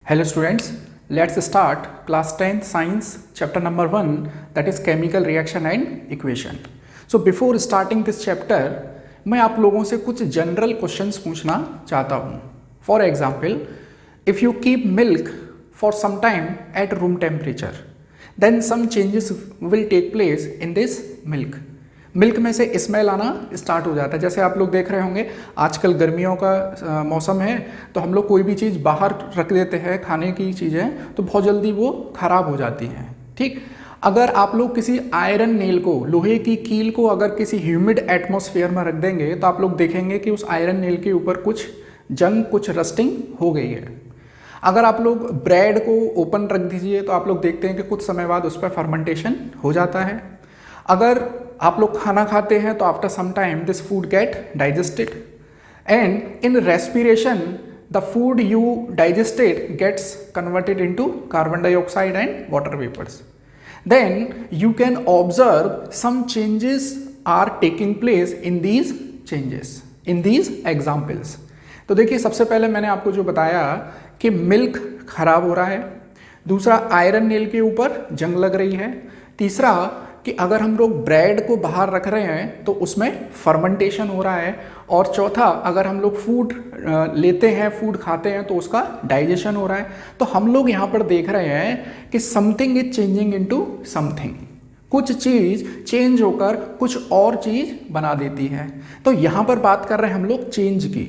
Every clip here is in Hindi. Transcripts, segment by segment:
Hello students, let's start class 10 science chapter number 1, that is chemical reaction and equation. So before starting this chapter मैं आप लोगों से कुछ जनरल क्वेश्चंस पूछना चाहता हूँ. For example, if you keep milk for some time at room temperature then some changes will take place in this milk में से स्मेल आना स्टार्ट हो जाता है. जैसे आप लोग देख रहे होंगे आजकल गर्मियों का मौसम है, तो हम लोग कोई भी चीज़ बाहर रख देते हैं, खाने की चीज़ें, तो बहुत जल्दी वो ख़राब हो जाती हैं. ठीक, अगर आप लोग किसी आयरन नेल को, लोहे की कील को अगर किसी ह्यूमिड एटमॉस्फेयर में रख देंगे तो आप लोग देखेंगे कि उस आयरन नेल के ऊपर कुछ जंग, कुछ रस्टिंग हो गई है. अगर आप लोग ब्रेड को ओपन रख दीजिए तो आप लोग देखते हैं कि कुछ समय बाद उस पर फर्मेंटेशन हो जाता है. अगर आप लोग खाना खाते हैं तो after some time this food get digested and in respiration the food you digested gets converted into carbon dioxide and water vapours. Then you can observe some changes are taking place in these changes, in these examples. तो देखिए, सबसे पहले मैंने आपको जो बताया कि मिल्क खराब हो रहा है, दूसरा आयरन नेल के ऊपर जंग लग रही है, तीसरा कि अगर हम लोग ब्रेड को बाहर रख रहे हैं तो उसमें फर्मेंटेशन हो रहा है, और चौथा अगर हम लोग फूड लेते हैं, फूड खाते हैं तो उसका डाइजेशन हो रहा है. तो हम लोग यहाँ पर देख रहे हैं कि something is changing into something. कुछ चीज़ चेंज होकर कुछ और चीज़ बना देती है. तो यहाँ पर बात कर रहे हैं हम लोग चेंज की.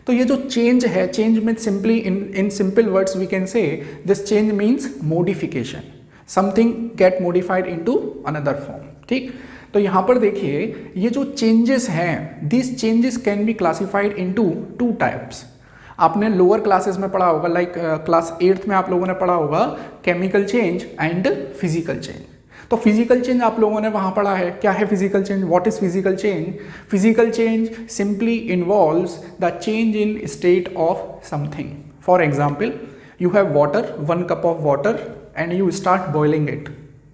तो ये जो चेंज है, चेंज में simply in simple words we can say this change means modification. Something get modified into another form. ठीक, तो यहाँ पर देखिए ये जो चेंजेस हैं, this changes can be classified into two types. आपने लोअर क्लासेस में पढ़ा होगा, लाइक क्लास 8th में आप लोगों ने पढ़ा होगा chemical change and physical change. तो फिजिकल चेंज आप लोगों ने वहाँ पढ़ा है. क्या है physical change? What is physical change? Physical change simply involves the change in state of something. For example, you have water, 1 cup of water, and you start boiling it,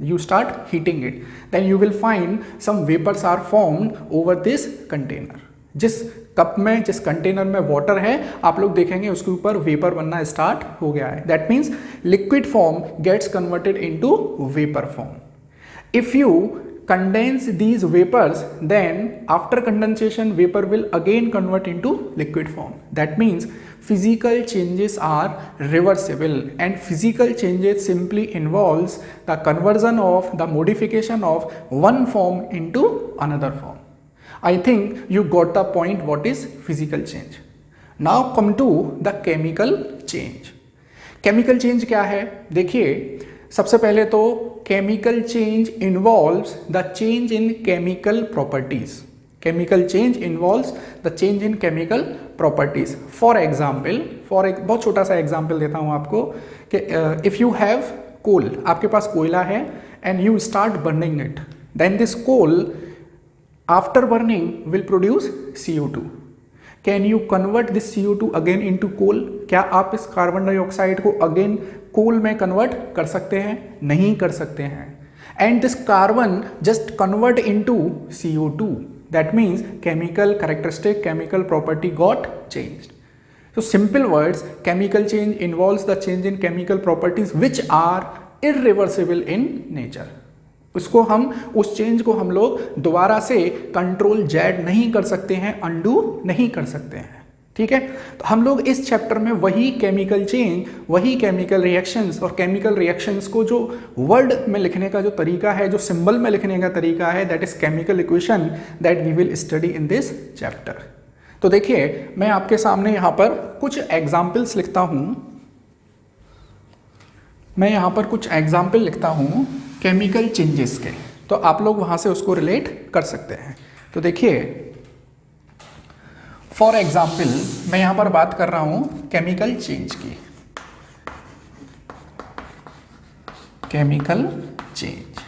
you start heating it, then you will find some vapors are formed over this container. जिस कप में, जिस कंटेनर में वाटर है, आप लोग देखेंगे उसके ऊपर वेपर बनना स्टार्ट हो गया है. That means liquid form gets converted into vapour form. If you condense these vapors, then after condensation vapor will again convert into liquid form. That means physical changes are reversible, and physical changes simply involves the conversion of the modification of one form into another form. I think you got the point what is physical change. Now come to the chemical change. Chemical change क्या है? देखिए, सबसे पहले तो chemical change involves the change in chemical properties. Chemical change involves the change in chemical properties. For example, एक बहुत छोटा सा एग्जाम्पल देता हूँ आपको कि इफ़ यू हैव कोल, आपके पास कोयला है and you start burning it, then this coal after burning will produce CO2. Can you convert this CO2 again into coal? क्या आप इस कार्बन डाइऑक्साइड को अगेन कोल में कन्वर्ट कर सकते हैं? नहीं कर सकते हैं. And this carbon just convert into CO2. That means chemical characteristic, chemical property got changed. So simple words, chemical change involves the change in chemical properties which are irreversible in nature. उसको हम, उस चेंज को हम लोग दोबारा से कंट्रोल जेड नहीं कर सकते हैं, अंडू नहीं कर सकते हैं. ठीक है, तो हम लोग इस चैप्टर में वही केमिकल चेंज, वही केमिकल रिएक्शंस, और केमिकल रिएक्शंस को जो वर्ड में लिखने का जो तरीका है, जो सिंबल में लिखने का तरीका है, that is chemical equation, that we will study in this chapter. तो देखिए, मैं आपके सामने यहाँ पर कुछ एग्जाम्पल्स लिखता हूँ. मैं यहाँ पर कुछ एग्जाम्पल लिखता हूँ केमिकल चेंजेस के, तो आप लोग वहाँ से उसको रिलेट कर सकते हैं. तो देखिए, फॉर एग्जाम्पल मैं यहाँ पर बात कर रहा हूँ केमिकल चेंज की. केमिकल चेंज,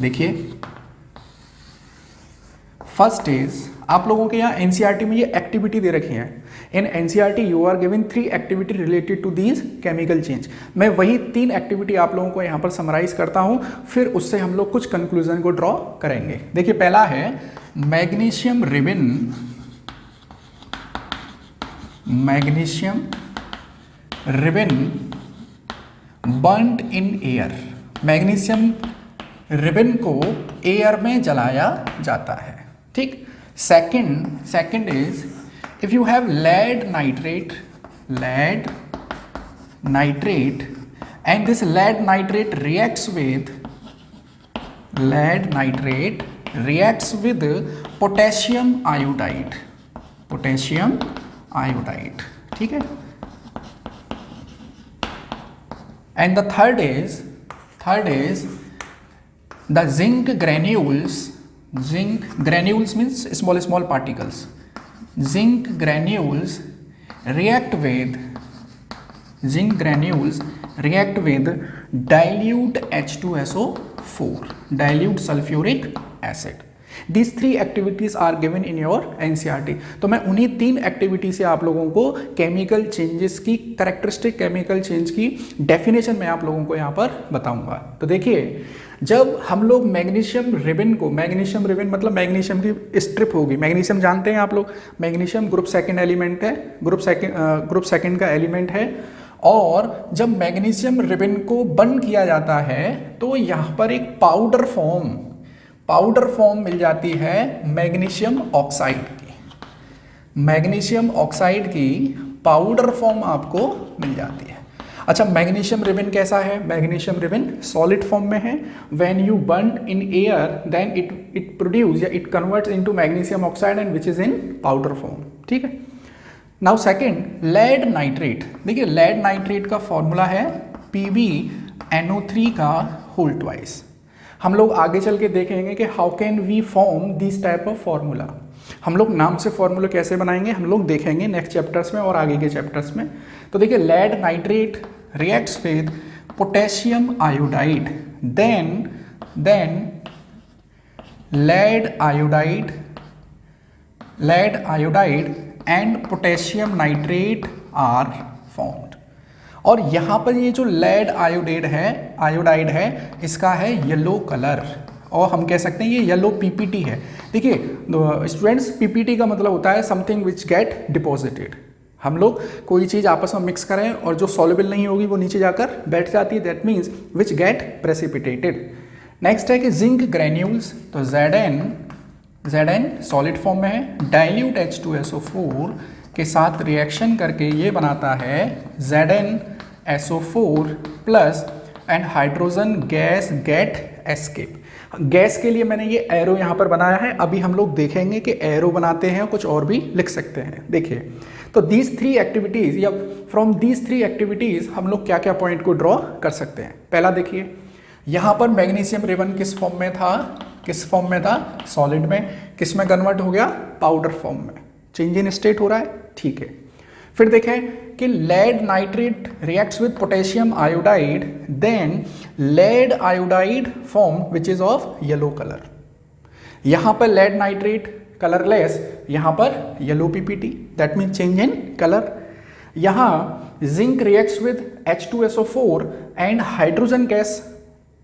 देखिए फर्स्ट इज, आप लोगों के यहाँ एनसीईआरटी में ये एक्टिविटी दे रखी है. In NCERT you are given 3 activity related to these chemical change. मैं वही 3 एक्टिविटी आप लोगों को यहाँ पर समराइज करता हूँ, फिर उससे हम लोग कुछ कंक्लूजन को ड्रॉ करेंगे. देखिए, पहला है magnesium ribbon burned in air, magnesium ribbon को एयर में जलाया जाता है, ठीक। Second is if you have lead nitrate and this lead nitrate reacts with potassium iodide, ठीक है। And the third is the zinc granules means small particles. Zinc granules react with dilute H2SO4, dilute sulfuric acid. These three activities are given in your NCERT. तो मैं उन्हीं 3 एक्टिविटी से आप लोगों को केमिकल चेंजेस की, कैरेक्टरिस्टिक केमिकल चेंज की डेफिनेशन मैं आप लोगों को यहाँ पर बताऊंगा। तो देखिए, जब हम लोग मैग्नीशियम रिबन मतलब मैग्नीशियम की स्ट्रिप होगी। मैग्नीशियम जानते हैं आप लोग, मैग्नीशियम ग्रुप सेकंड एलिमेंट है, ग्रुप सेकंड का एलिमेंट है। और जब मैग्नीशियम रिबन को बर्न किया जाता है तो यहाँ पर एक पाउडर फॉर्म मिल जाती है मैग्नीशियम ऑक्साइड की पाउडर फॉर्म आपको मिल जाती है। अच्छा, मैग्नीशियम रिबन कैसा है? मैग्नीशियम रिबन सॉलिड फॉर्म में है। When you burn in air then it produce या it converts into magnesium oxide and which is in powder form, ठीक है। Now second, lead nitrate. देखिए, लेड नाइट्रेट का फॉर्मूला है PbNO3 का होल ट्वाइस। हम लोग आगे चल के देखेंगे कि how can we form this type of formula. हम लोग नाम से फॉर्मूला कैसे बनाएंगे हम लोग देखेंगे नेक्स्ट चैप्टर्स में और आगे के चैप्टर्स में। तो देखिए, lead nitrate reacts with potassium iodide, then lead iodide and potassium nitrate are formed। और यहाँ पर ये जो lead iodide है इसका है येलो कलर, और हम कह सकते हैं ये येलो PPT है। देखिए स्टूडेंट्स, PPT का मतलब होता है समथिंग विच गेट डिपॉजिटेड। हम लोग कोई चीज़ आपस में मिक्स करें और जो सॉल्युबल नहीं होगी वो नीचे जाकर बैठ जाती है, that means which get precipitated. Next है कि जिंक ग्रेन्यूल्स, तो Zn सॉलिड फॉर्म में है, डाइल्यूट H2SO4 के साथ रिएक्शन करके ये बनाता है ZnSO4 plus and hydrogen gas get escape. Gas के लिए मैंने ये एरो यहाँ पर बनाया है, अभी हम लोग देखेंगे कि एरो बनाते हैं कुछ और भी लिख सकते हैं। देखिए, तो दीज 3 एक्टिविटीज़ या फ्रॉम दीज 3 एक्टिविटीज़ हम लोग क्या क्या पॉइंट को ड्रॉ कर सकते हैं। पहला देखिए, यहाँ पर मैग्नीशियम रिबन किस फॉर्म में था? सॉलिड में। किस में कन्वर्ट हो गया? पाउडर फॉर्म में। चेंज इन स्टेट हो रहा है, ठीक है। फिर देखें कि lead nitrate reacts with potassium iodide, then lead iodide form which is of yellow colour. यहाँ पर लेड नाइट्रेट कलरलेस, यहाँ पर yellow PPT, that mean change in colour. यहाँ zinc reacts with H2SO4 and hydrogen gas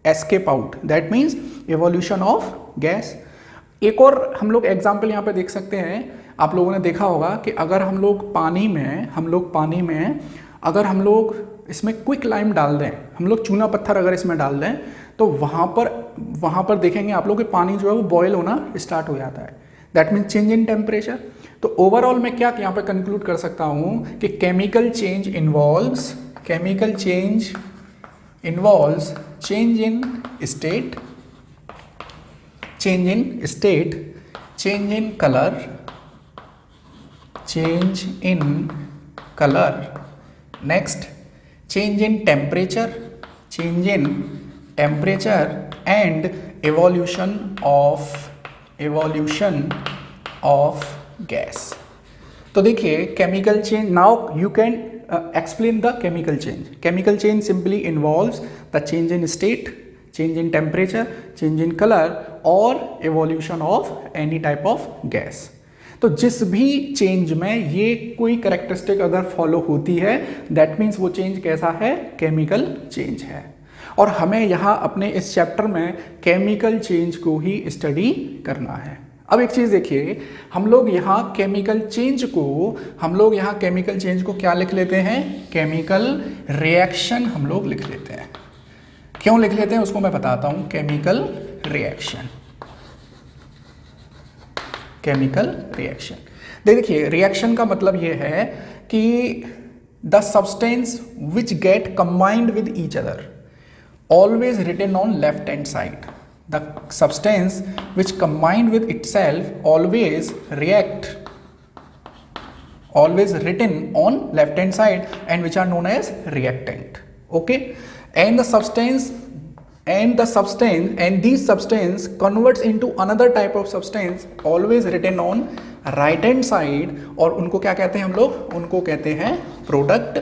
escape out, that means evolution of gas. एक और हम लोग एग्जाम्पल यहाँ पे देख सकते हैं, आप लोगों ने देखा होगा कि अगर हम लोग पानी में अगर हम लोग इसमें क्विक लाइम डाल दें, हम लोग चूना पत्थर अगर इसमें डाल दें, तो वहाँ पर देखेंगे आप लोग कि पानी जो है वो बॉयल होना स्टार्ट हो जाता है, that means change in temperature. तो ओवरऑल मैं क्या यहाँ पे कंक्लूड कर सकता हूँ कि chemical change involves change in state, change in color, next change in temperature and evolution of gas। तो देखिए, chemical change, now you can explain the chemical change. Chemical change simply involves the change in state, change in temperature, change in color or evolution of any type of gas। तो जिस भी चेंज में ये कोई कैरेक्टरिस्टिक अगर फॉलो होती है, दैट मीन्स वो चेंज कैसा है? केमिकल चेंज है। और हमें यहाँ अपने इस चैप्टर में केमिकल चेंज को ही स्टडी करना है। अब एक चीज़ देखिए, हम लोग यहाँ केमिकल चेंज को क्या लिख लेते हैं, केमिकल रिएक्शन हम लोग लिख लेते हैं। क्यों लिख लेते हैं उसको मैं बताता हूँ। केमिकल रिएक्शन देखिए, रिएक्शन का मतलब ये है कि the substance which get combined with each other always written on left hand side. The substance which combined with itself always written on left hand side and which are known as reactant. Okay, and these substance converts into another type of substance always written on right hand side, और उनको क्या कहते हैं हम लोग, उनको कहते हैं प्रोडक्ट।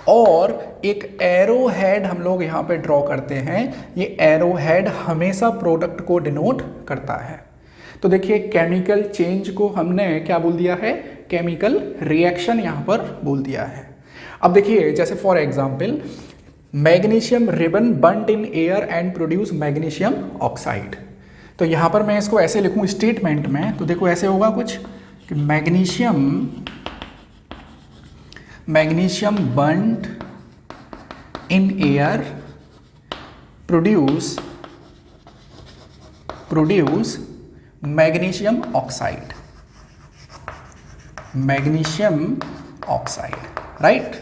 और एक एरो हेड हम लोग यहाँ पे ड्रॉ करते हैं, ये एरो हेड हमेशा प्रोडक्ट को डिनोट करता है। तो देखिए, केमिकल चेंज को हमने क्या बोल दिया है, केमिकल रिएक्शन यहाँ पर बोल दिया है। अब देखिए, जैसे for example magnesium ribbon burnt in air and produce magnesium oxide. तो यहाँ पर मैं इसको ऐसे लिखूँ स्टेटमेंट में, तो देखो ऐसे होगा कुछ कि magnesium burnt in air produce magnesium oxide, right.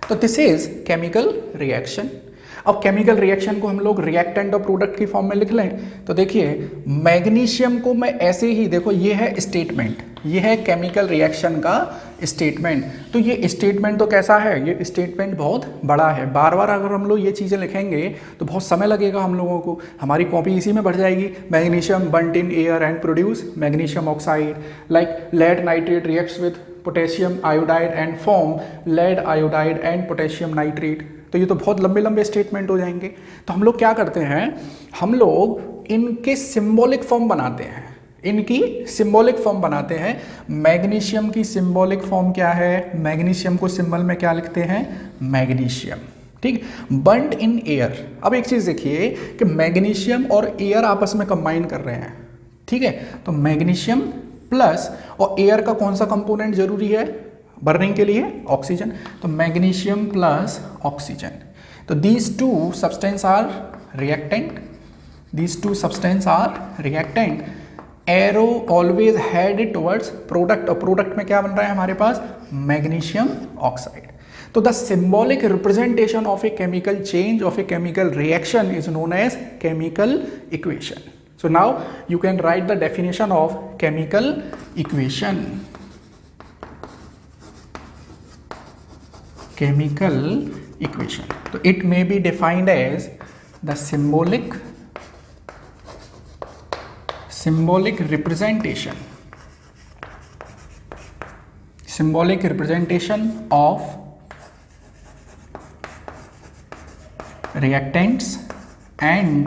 तो दिस इज केमिकल रिएक्शन। अब केमिकल रिएक्शन को हम लोग रिएक्टेंट और प्रोडक्ट की फॉर्म में लिख लें, तो देखिए मैग्नीशियम को मैं ऐसे ही, देखो ये है स्टेटमेंट, ये है केमिकल रिएक्शन का स्टेटमेंट। तो ये स्टेटमेंट तो कैसा है, ये स्टेटमेंट बहुत बड़ा है। बार बार अगर हम लोग ये चीज़ें लिखेंगे तो बहुत समय लगेगा हम लोगों को, हमारी कॉपी इसी में बढ़ जाएगी। Magnesium burnt in air and produce magnesium oxide, like lead nitrate reacts with potassium iodide and form lead iodide and potassium nitrate. तो ये तो बहुत लंबे लंबे स्टेटमेंट हो जाएंगे। तो हम लोग क्या करते हैं, हम लोग इनके सिंबॉलिक फॉर्म बनाते हैं, मैग्नीशियम की सिंबॉलिक फॉर्म क्या है, मैग्नीशियम को सिंबल में क्या लिखते हैं, मैग्नीशियम, ठीक। बर्न्ट इन एयर, अब एक चीज़ देखिए कि मैग्नीशियम और एयर आपस में कंबाइन कर रहे हैं, ठीक है। तो मैग्नीशियम प्लस, और एयर का कौन सा कंपोनेंट जरूरी है बर्निंग के लिए, ऑक्सीजन। तो मैग्नीशियम प्लस ऑक्सीजन, तो these two substance are reactant. Arrow always headed towards product, और प्रोडक्ट में क्या बन रहा है हमारे पास, मैग्नीशियम ऑक्साइड। तो the symbolic representation of a chemical change of a chemical reaction is known as chemical equation. So now you can write the definition of chemical equation. So it may be defined as the symbolic representation of reactants and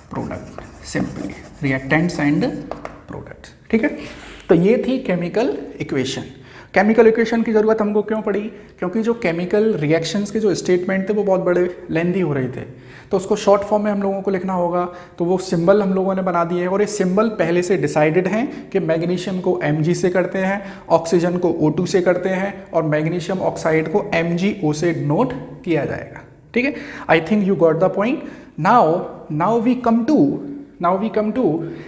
product, simply reactants and products, ठीक है। तो ये थी केमिकल इक्वेशन। केमिकल इक्वेशन की ज़रूरत हमको क्यों पड़ी, क्योंकि जो केमिकल रिएक्शंस के जो स्टेटमेंट थे वो बहुत बड़े लेंदी हो रहे थे, तो उसको शॉर्ट फॉर्म में हम लोगों को लिखना होगा। तो वो सिंबल हम लोगों ने बना दिए हैं, और ये सिंबल पहले से डिसाइडेड हैं कि मैग्नीशियम को Mg से करते हैं, ऑक्सीजन को O2 से करते हैं, और मैग्नीशियम ऑक्साइड को MgO से नोट किया जाएगा, ठीक है। I think you got the point. Now we come to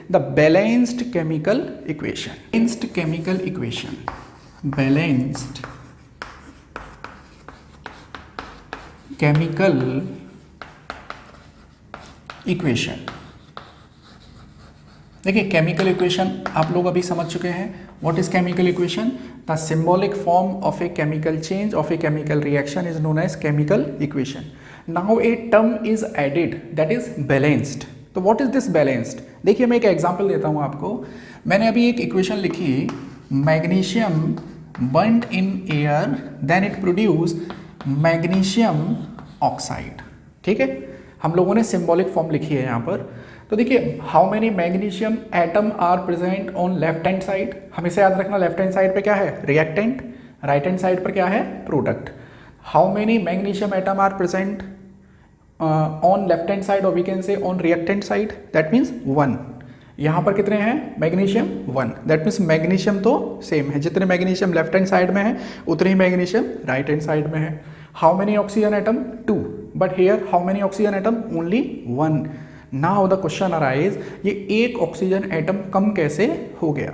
the balanced chemical equation. Balanced chemical equation। देखिए, केमिकल इक्वेशन आप लोग अभी समझ चुके हैं। What is chemical equation? The symbolic form of a chemical change of a chemical reaction is known as chemical equation. Now a term is added that is balanced. तो व्हाट इज दिस बैलेंस्ड? देखिए, मैं एक एग्जांपल देता हूं आपको। मैंने अभी एक इक्वेशन लिखी, magnesium burnt in air then it produce magnesium oxide, ठीक है। हम लोगों ने सिंबॉलिक फॉर्म लिखी है यहाँ पर। तो देखिए, how many magnesium atom are present on left hand side. हमेशा याद रखना, लेफ्ट हैंड साइड पे क्या है, रिएक्टेंट, राइट हैंड साइड पर क्या है, product. How many magnesium atom are present on left hand side, और we can say on reactant side, that means 1। यहाँ पर कितने हैं मैग्नीशियम 1, दैट मीन्स मैग्नीशियम तो सेम है, जितने मैग्नीशियम लेफ्ट हैंड साइड में है उतने ही मैग्नीशियम राइट हैंड साइड में है। How many oxygen atom 2, but here how many oxygen atom only 1। Now the question arise, ये एक ऑक्सीजन एटम कम कैसे हो गया।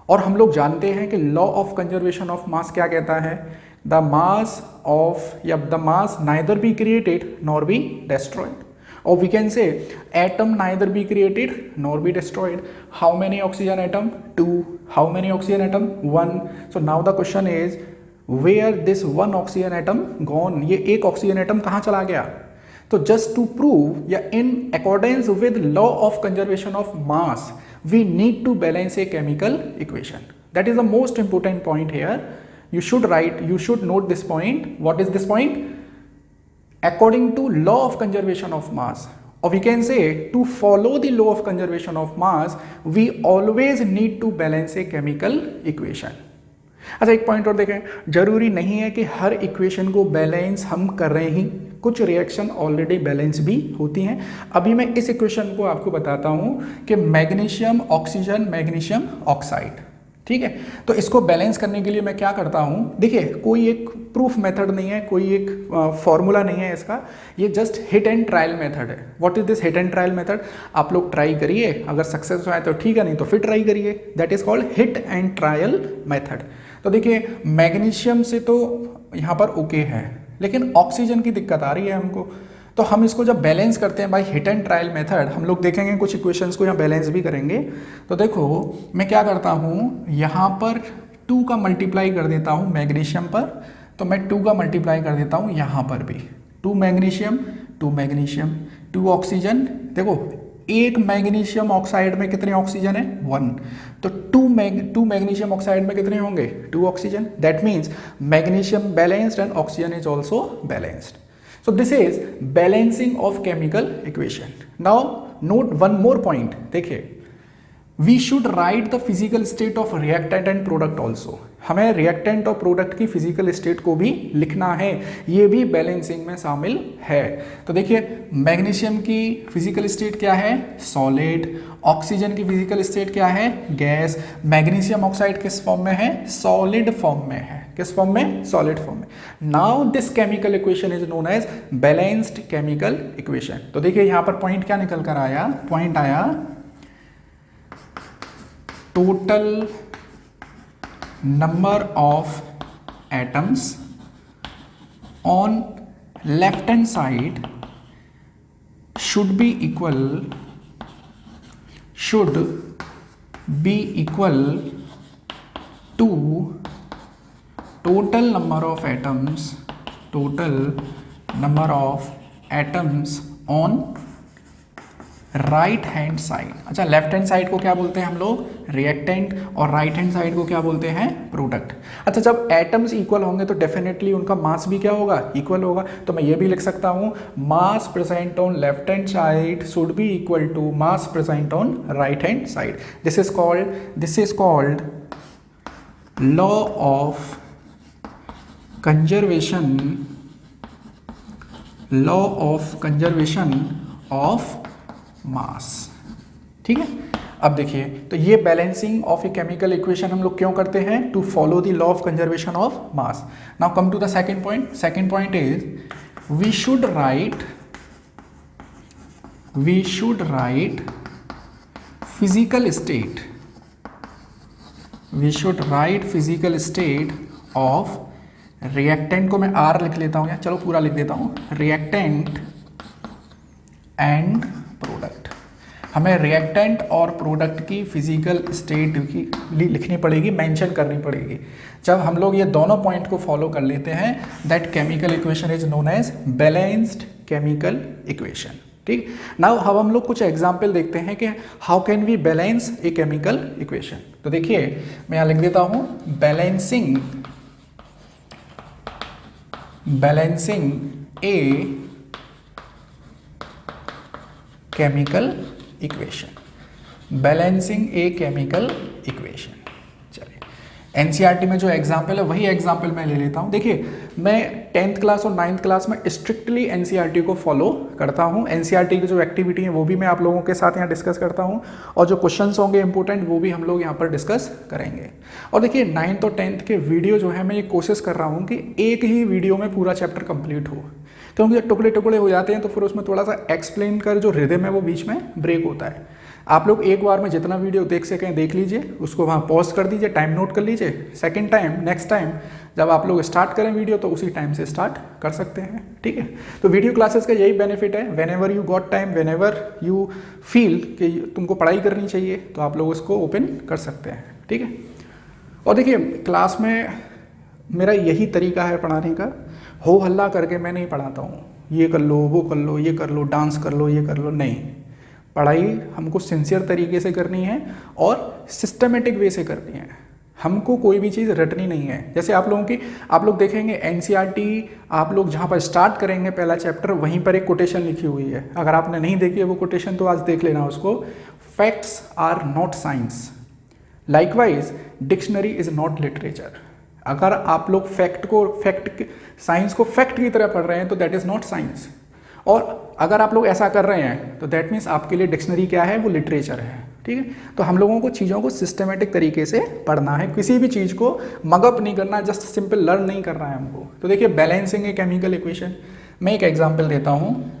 और हम लोग जानते हैं कि लॉ ऑफ कंजर्वेशन ऑफ मास क्या कहता है, द मास ऑफ या the mass neither be created nor be destroyed, or we can say atom neither be created nor be destroyed. How many oxygen atom? 2. How many oxygen atom? 1. So now the question is where this one oxygen atom gone, ये एक ऑक्सीजन एटम कहाँ चला गया। तो just to prove या in accordance with law of conservation of mass we need to balance a chemical equation. That is the most important point here. You should write, you should note this point. What is this point? According to law of conservation of mass, or we can say to follow the law of conservation of mass we always need to balance a chemical equation. अच्छा एक पॉइंट और देखें, जरूरी नहीं है कि हर इक्वेशन को बैलेंस हम कर रहे ही, कुछ रिएक्शन ऑलरेडी बैलेंस भी होती हैं। अभी मैं इस इक्वेशन को आपको बताता हूं कि मैग्नीशियम ऑक्सीजन मैग्नीशियम ऑक्साइड, ठीक है। तो इसको बैलेंस करने के लिए मैं क्या करता हूँ, देखिए कोई एक प्रूफ मेथड नहीं है, कोई एक फॉर्मूला नहीं है इसका, ये just hit and trial method है। What is this hit and trial method? आप लोग ट्राई करिए, अगर सक्सेस आए तो ठीक है, नहीं तो फिर ट्राई करिए। That is called hit and trial method. तो देखिए मैग्नीशियम से तो यहाँ पर ओके है, लेकिन ऑक्सीजन की दिक्कत आ रही है हमको। तो हम इसको जब बैलेंस करते हैं by hit and trial method, हम लोग देखेंगे कुछ इक्वेशंस को यहाँ बैलेंस भी करेंगे। तो देखो मैं क्या करता हूँ, यहाँ पर 2 का मल्टीप्लाई कर देता हूँ मैग्नीशियम पर, तो मैं 2 का मल्टीप्लाई कर देता हूँ यहाँ पर भी, 2 मैग्नीशियम 2 ऑक्सीजन। देखो एक मैग्नीशियम ऑक्साइड में कितने ऑक्सीजन है 1, तो 2 मैग्नीशियम ऑक्साइड में कितने होंगे 2 oxygen. That means magnesium balanced and oxygen is also balanced. So this is balancing of chemical equation. Now note one more point. देखिए we should write the physical state of reactant and product also. हमें reactant और product की physical state को भी लिखना है, ये भी balancing में शामिल है। तो देखिए मैग्नीशियम की physical state क्या है solid, ऑक्सीजन की physical state क्या है गैस, मैग्नीशियम ऑक्साइड किस फॉर्म में है solid फॉर्म में है, किस फॉर्म में सॉलिड फॉर्म में। Now this chemical equation is known as balanced chemical equation. तो देखिए यहां पर पॉइंट क्या निकल कर आया, पॉइंट आया total number of atoms on left hand side should be equal to total number of atoms on right hand side. अच्छा लेफ्ट हैंड साइड को क्या बोलते हैं हम लोग रिएक्टेंट, और राइट हैंड साइड को क्या बोलते हैं प्रोडक्ट। अच्छा जब एटम्स इक्वल होंगे तो डेफिनेटली उनका मास भी क्या होगा इक्वल होगा। तो मैं ये भी लिख सकता हूँ mass present on left hand side should be equal to mass present on right hand side. This is called law of conservation of mass. ठीक है, अब देखिए तो ये balancing of a chemical equation हम लोग क्यों करते हैं, to follow the law of conservation of mass. Now come to the second point. Second point is we should write physical state of reactant को मैं आर लिख लेता हूं, या चलो पूरा लिख देता हूं, रिएक्टेंट एंड प्रोडक्ट। हमें रिएक्टेंट और प्रोडक्ट की फिजिकल स्टेट की लिखनी पड़ेगी, मेंशन करनी पड़ेगी। जब हम लोग ये दोनों पॉइंट को फॉलो कर लेते हैं that chemical equation is known as balanced chemical equation. ठीक, नाउ अब हम लोग कुछ एग्जाम्पल देखते हैं कि how can we balance a chemical equation. तो देखिए मैं यहाँ लिख देता हूँ बैलेंसिंग ए केमिकल इक्वेशन। चलिए एनसीईआरटी में जो एग्जाम्पल है वही एग्जाम्पल मैं ले लेता हूँ। देखिए मैं 10th क्लास और 9th क्लास में स्ट्रिक्टली एनसीईआरटी को फॉलो करता हूँ। एनसीईआरटी की जो एक्टिविटी है वो भी मैं आप लोगों के साथ यहाँ डिस्कस करता हूँ, और जो क्वेश्चंस होंगे इंपॉर्टेंट वो भी हम लोग यहाँ पर डिस्कस करेंगे। और देखिए 9th और 10th के वीडियो जो है मैं ये कोशिश कर रहा हूँ कि एक ही वीडियो में पूरा चैप्टर कंप्लीट हो, क्योंकि टुकड़े टुकड़े हो जाते हैं तो फिर उसमें थोड़ा सा एक्सप्लेन कर जो रिदम है वो बीच में ब्रेक होता है। आप लोग एक बार में जितना वीडियो देख सकें देख लीजिए, उसको वहाँ पॉज कर दीजिए, टाइम नोट कर लीजिए, सेकंड टाइम नेक्स्ट टाइम जब आप लोग स्टार्ट करें वीडियो तो उसी टाइम से स्टार्ट कर सकते हैं, ठीक है। तो वीडियो क्लासेस का यही बेनिफिट है, when ever you got time, when ever you feel कि तुमको पढ़ाई करनी चाहिए तो आप लोग उसको ओपन कर सकते हैं, ठीक है। और देखिए क्लास में मेरा यही तरीका है पढ़ाने का, हो हल्ला करके मैं नहीं पढ़ाता हूँ, ये कर लो वो कर लो ये कर लो डांस कर लो ये कर लो, नहीं। पढ़ाई हमको सिंसियर तरीके से करनी है और सिस्टमेटिक वे से करनी है। हमको कोई भी चीज़ रटनी नहीं है। जैसे आप लोग देखेंगे एनसीईआरटी आप लोग जहाँ पर स्टार्ट करेंगे पहला चैप्टर वहीं पर एक कोटेशन लिखी हुई है, अगर आपने नहीं देखी है वो कोटेशन तो आज देख लेना उसको। Facts are not science, likewise dictionary is not literature. अगर आप लोग साइंस को फैक्ट की तरह पढ़ रहे हैं तो दैट इज नॉट साइंस, और अगर आप लोग ऐसा कर रहे हैं तो दैट मीन्स आपके लिए डिक्शनरी क्या है, वो लिटरेचर है, ठीक है। तो हम लोगों को चीज़ों को सिस्टमेटिक तरीके से पढ़ना है, किसी भी चीज़ को मगअप नहीं करना, जस्ट सिंपल लर्न नहीं करना है हमको। तो देखिए बैलेंसिंग ए केमिकल इक्वेशन, मैं एक एग्जांपल देता हूँ।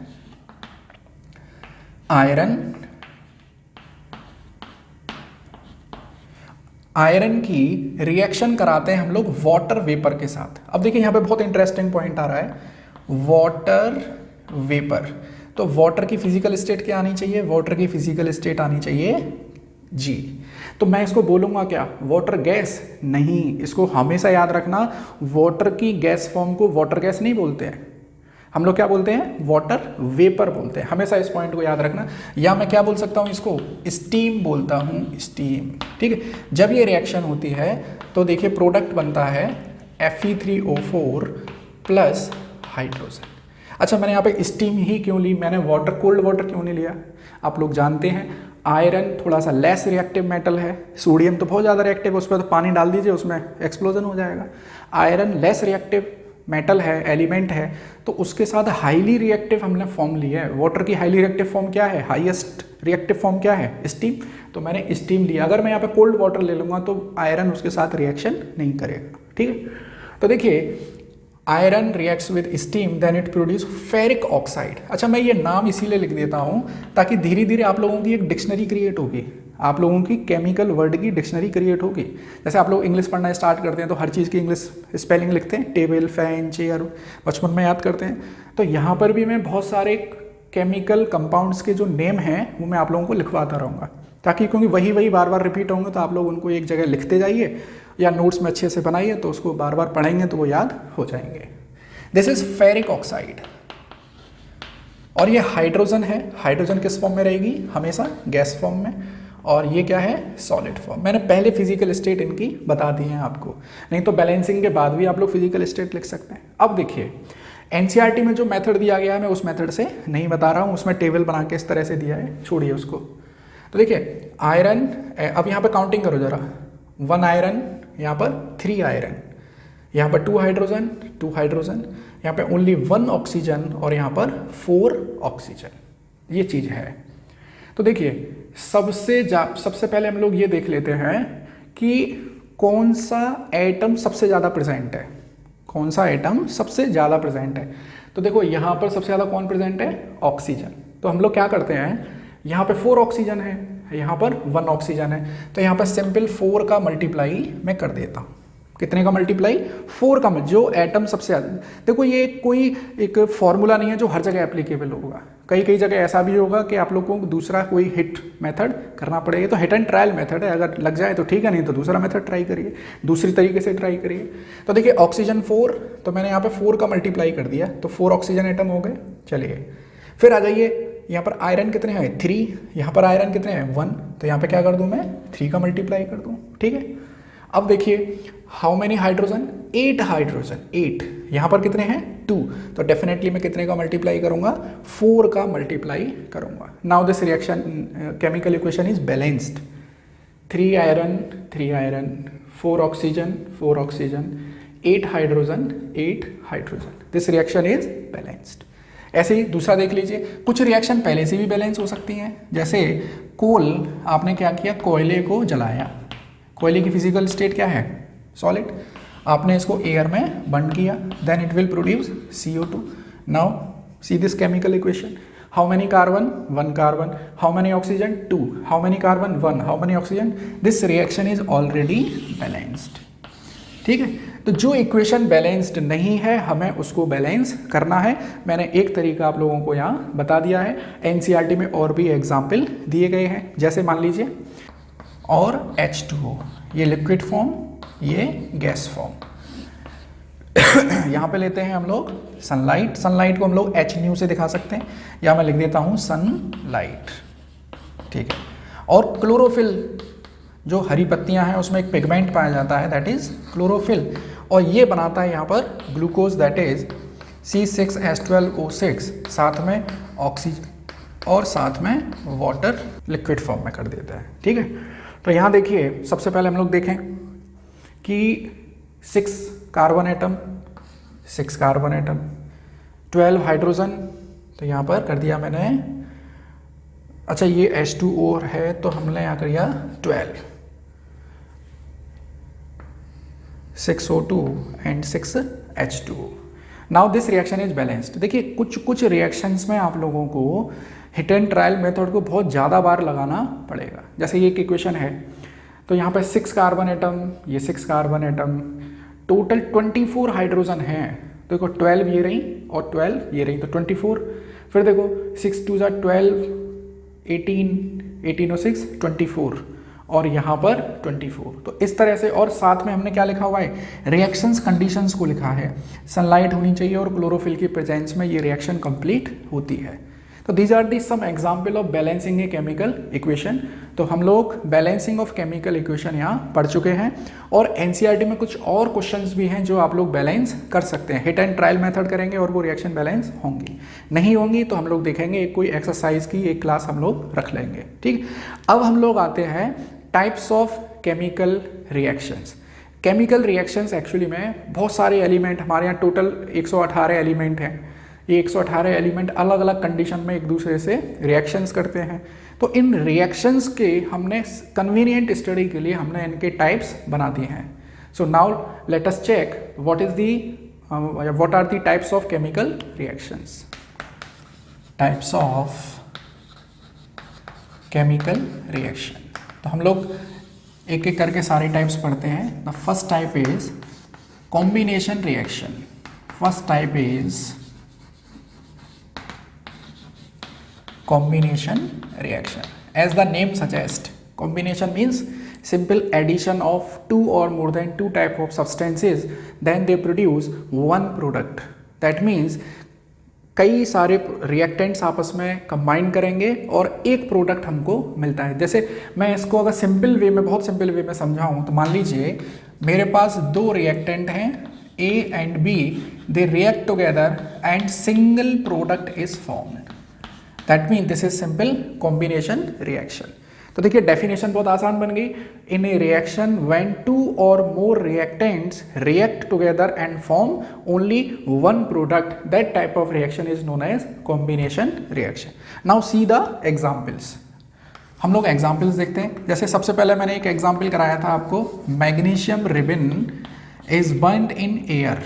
आयरन की रिएक्शन कराते हैं हम लोग वाटर वेपर के साथ। अब देखिए यहाँ पे बहुत इंटरेस्टिंग पॉइंट आ रहा है, वाटर वेपर। तो वाटर की फिजिकल स्टेट क्या आनी चाहिए, वाटर की फिजिकल स्टेट आनी चाहिए G। तो मैं इसको बोलूँगा क्या, वाटर गैस? नहीं, इसको हमेशा याद रखना, वाटर की गैस फॉर्म को वाटर गैस नहीं बोलते हैं, हम लोग क्या बोलते हैं, वाटर वेपर बोलते हैं। हमेशा इस पॉइंट को याद रखना। या मैं क्या बोल सकता हूँ, इसको स्टीम बोलता हूँ, स्टीम, ठीक है। जब ये रिएक्शन होती है तो देखिए प्रोडक्ट बनता है Fe3O4 प्लस हाइड्रोजन। अच्छा मैंने यहाँ पे स्टीम ही क्यों ली, मैंने वाटर कोल्ड वाटर क्यों नहीं लिया? आप लोग जानते हैं आयरन थोड़ा सा लेस रिएक्टिव मेटल है, सोडियम तो बहुत ज़्यादा रिएक्टिव है, उस पर तो पानी डाल दीजिए उसमें एक्सप्लोजन हो जाएगा। आयरन लेस रिएक्टिव मेटल है, एलिमेंट है, तो उसके साथ हाईली रिएक्टिव हमने फॉर्म लिया है। वाटर की हाईली रिएक्टिव फॉर्म क्या है, हाईएस्ट रिएक्टिव फॉर्म क्या है, स्टीम। तो मैंने स्टीम लिया। अगर मैं यहाँ पे कोल्ड वाटर ले लूँगा तो आयरन उसके साथ रिएक्शन नहीं करेगा, ठीक है। तो देखिए iron reacts with steam then it produce ferric oxide. अच्छा मैं ये नाम इसीलिए लिख देता हूँ ताकि धीरे धीरे आप लोगों की एक डिक्शनरी क्रिएट होगी, आप लोगों की केमिकल वर्ड की डिक्शनरी क्रिएट होगी। जैसे आप लोग इंग्लिश पढ़ना स्टार्ट करते हैं तो हर चीज़ की इंग्लिश स्पेलिंग लिखते हैं, टेबल, फैन, चेयर, बचपन में याद करते हैं। तो यहाँ पर भी मैं बहुत सारे केमिकल कंपाउंड्स के जो नेम हैं वो मैं आप लोगों को लिखवाता रहूँगा, ताकि क्योंकि वही बार बार रिपीट होंगे तो आप लोग उनको एक जगह लिखते जाइए या नोट्स में अच्छे से बनाइए, तो उसको बार बार पढ़ेंगे तो वो याद हो जाएंगे। दिस इज फेरिक ऑक्साइड, और ये हाइड्रोजन है। हाइड्रोजन किस फॉर्म में रहेगी, हमेशा गैस फॉर्म में, और ये क्या है, सॉलिड फॉर्म। मैंने पहले फिजिकल स्टेट इनकी बता दी है आपको, नहीं तो बैलेंसिंग के बाद भी आप लोग फिजिकल स्टेट लिख सकते हैं। अब देखिए एनसीईआरटी में जो मेथड दिया गया है मैं उस मेथड से नहीं बता रहा हूँ, उसमें टेबल बना के इस तरह से दिया है, छोड़िए उसको। तो देखिए आयरन, अब यहाँ पे काउंटिंग करो जरा, 1 आयरन, यहाँ पर 3 आयरन, यहाँ पर 2 हाइड्रोजन, 2 हाइड्रोजन, यहाँ पे ओनली 1 ऑक्सीजन, और यहाँ पर 4 ऑक्सीजन, ये चीज़ है। तो देखिए सबसे पहले हम लोग ये देख लेते हैं कि कौन सा एटम सबसे ज़्यादा प्रेजेंट है, कौन सा एटम सबसे ज़्यादा प्रेजेंट है। तो देखो यहाँ पर सबसे ज़्यादा कौन प्रेजेंट है, ऑक्सीजन। तो हम लोग क्या करते हैं, यहाँ पे 4 ऑक्सीजन है, यहाँ पर 1 ऑक्सीजन है, तो यहाँ पर सिंपल 4 का मल्टीप्लाई मैं कर देता हूँ। कितने का मल्टीप्लाई, 4 का, जो एटम सबसे ज़्यादा। देखो ये कोई एक फॉर्मूला नहीं है जो हर जगह एप्लीकेबल होगा, कई जगह ऐसा भी होगा कि आप लोगों को दूसरा कोई हिट मेथड करना पड़ेगा। तो हिट एंड ट्रायल मेथड है, अगर लग जाए तो ठीक है, नहीं तो दूसरा मेथड ट्राई करिए, दूसरी तरीके से ट्राई करिए। तो देखिए ऑक्सीजन 4, तो मैंने यहाँ पे 4 का मल्टीप्लाई कर दिया, तो 4 ऑक्सीजन एटम हो गए। चलिए फिर आ जाइए, यहाँ पर आयरन कितने हैं, 3, यहाँ पर आयरन कितने हैं, 1, तो यहाँ पे क्या कर दूँ मैं, 3 का मल्टीप्लाई कर दूँ, ठीक है। अब देखिए हाउ मेनी हाइड्रोजन, 8 हाइड्रोजन, 8, यहाँ पर कितने हैं, 2, तो डेफिनेटली मैं कितने का मल्टीप्लाई करूँगा, 4 का मल्टीप्लाई करूँगा। Now this reaction chemical equation is balanced, 3 iron, 4 oxygen 4 oxygen, 8 hydrogen 8 hydrogen, this reaction is balanced. ऐसे ही दूसरा देख लीजिए, कुछ रिएक्शन पहले से भी बैलेंस हो सकती हैं, जैसे कोल, आपने क्या किया, कोयले को जलाया, कोयले की फिजिकल स्टेट क्या है, सॉलिड, आपने इसको एयर में बर्न किया, then it will produce CO2। Now see this chemical equation, how many carbon, 1 carbon, how many oxygen 2, how many carbon 1, how many oxygen, this reaction is already balanced. ठीक है, तो जो इक्वेशन बैलेंस्ड नहीं है हमें उसको बैलेंस करना है। मैंने एक तरीका आप लोगों को यहाँ बता दिया है, एनसीईआरटी में और भी एग्जाम्पल दिए गए हैं, जैसे मान लीजिए और H2O, ये लिक्विड फॉर्म, ये गैस फॉर्म। यहाँ पे लेते हैं हम लोग सनलाइट, सनलाइट को हम लोग HNu से दिखा सकते हैं, या मैं लिख देता हूँ सनलाइट। ठीक है, और क्लोरोफिल, जो हरी पत्तियां हैं उसमें एक पिगमेंट पाया जाता है, दैट इज क्लोरोफिल, और ये बनाता है यहाँ पर ग्लूकोज, दैट इज C6H12O6, साथ में ऑक्सीजन और साथ में वाटर लिक्विड फॉर्म में कर देता है। ठीक है, तो यहाँ देखिए सबसे पहले हम लोग देखें कि 6 कार्बन एटम 12 हाइड्रोजन, तो यहाँ पर कर दिया मैंने, अच्छा ये H2O है तो हमने यहाँ कर दिया 12, 6O2 and 6H2O। Now this reaction is balanced. देखिए कुछ रिएक्शंस में आप लोगों को हिट एंड ट्रायल मेथड को बहुत ज़्यादा बार लगाना पड़ेगा। जैसे ये एक इक्वेशन है, तो यहाँ पे 6 कार्बन एटम, ये 6 कार्बन एटम, टोटल 24 हाइड्रोजन हैं, तो देखो 12 ये रही और 12 ये रही, तो 24, फिर देखो 6 2 12, 18 और 6 24, और यहाँ पर 24, तो इस तरह से। और साथ में हमने क्या लिखा हुआ है, रिएक्शंस कंडीशंस को लिखा है, सनलाइट होनी चाहिए और क्लोरोफिल की प्रेजेंस में ये रिएक्शन कंप्लीट होती है। तो these are the some example of balancing a chemical equation. तो हम लोग बैलेंसिंग ऑफ केमिकल इक्वेशन यहाँ पढ़ चुके हैं, और एनसीईआरटी में कुछ और क्वेश्चंस भी हैं जो आप लोग बैलेंस कर सकते हैं। हिट एंड ट्रायल मेथड करेंगे और वो रिएक्शन बैलेंस होंगी, नहीं होंगी तो हम लोग देखेंगे, कोई एक्सरसाइज की एक क्लास हम लोग रख लेंगे। ठीक, अब हम लोग आते हैं types of chemical reactions. Chemical reactions actually में बहुत सारे एलिमेंट, हमारे यहाँ टोटल 118 एलिमेंट हैं, ये 118 एलिमेंट अलग अलग कंडीशन में एक दूसरे से रिएक्शंस करते हैं। तो इन रिएक्शंस के हमने कन्वीनियंट स्टडी के लिए हमने इनके टाइप्स बना दिए हैं। So now let us check what are the types of chemical reactions. Types of chemical reaction, तो हम लोग एक एक करके सारे टाइप्स पढ़ते हैं। The first type is combination reaction. First type is combination reaction. As the name suggests, combination means simple addition of 2 or more than 2 type of substances, then they produce one product. That means कई सारे रिएक्टेंट्स आपस में कंबाइन करेंगे और एक प्रोडक्ट हमको मिलता है। जैसे मैं इसको अगर सिंपल वे में, बहुत सिंपल वे में समझाऊं तो मान लीजिए मेरे पास 2 रिएक्टेंट हैं A and B, they react together and single product is formed. That mean this is simple combination reaction. तो देखिए डेफिनेशन बहुत आसान बन गई। इन ए रिएक्शन व्हेन 2 और more reactants react together and form only one product, that type of reaction is known as combination reaction. Now see the examples. हम लोग एग्जाम्पल्स देखते हैं। जैसे सबसे पहले मैंने एक एग्जाम्पल कराया था आपको, magnesium ribbon is burned in air,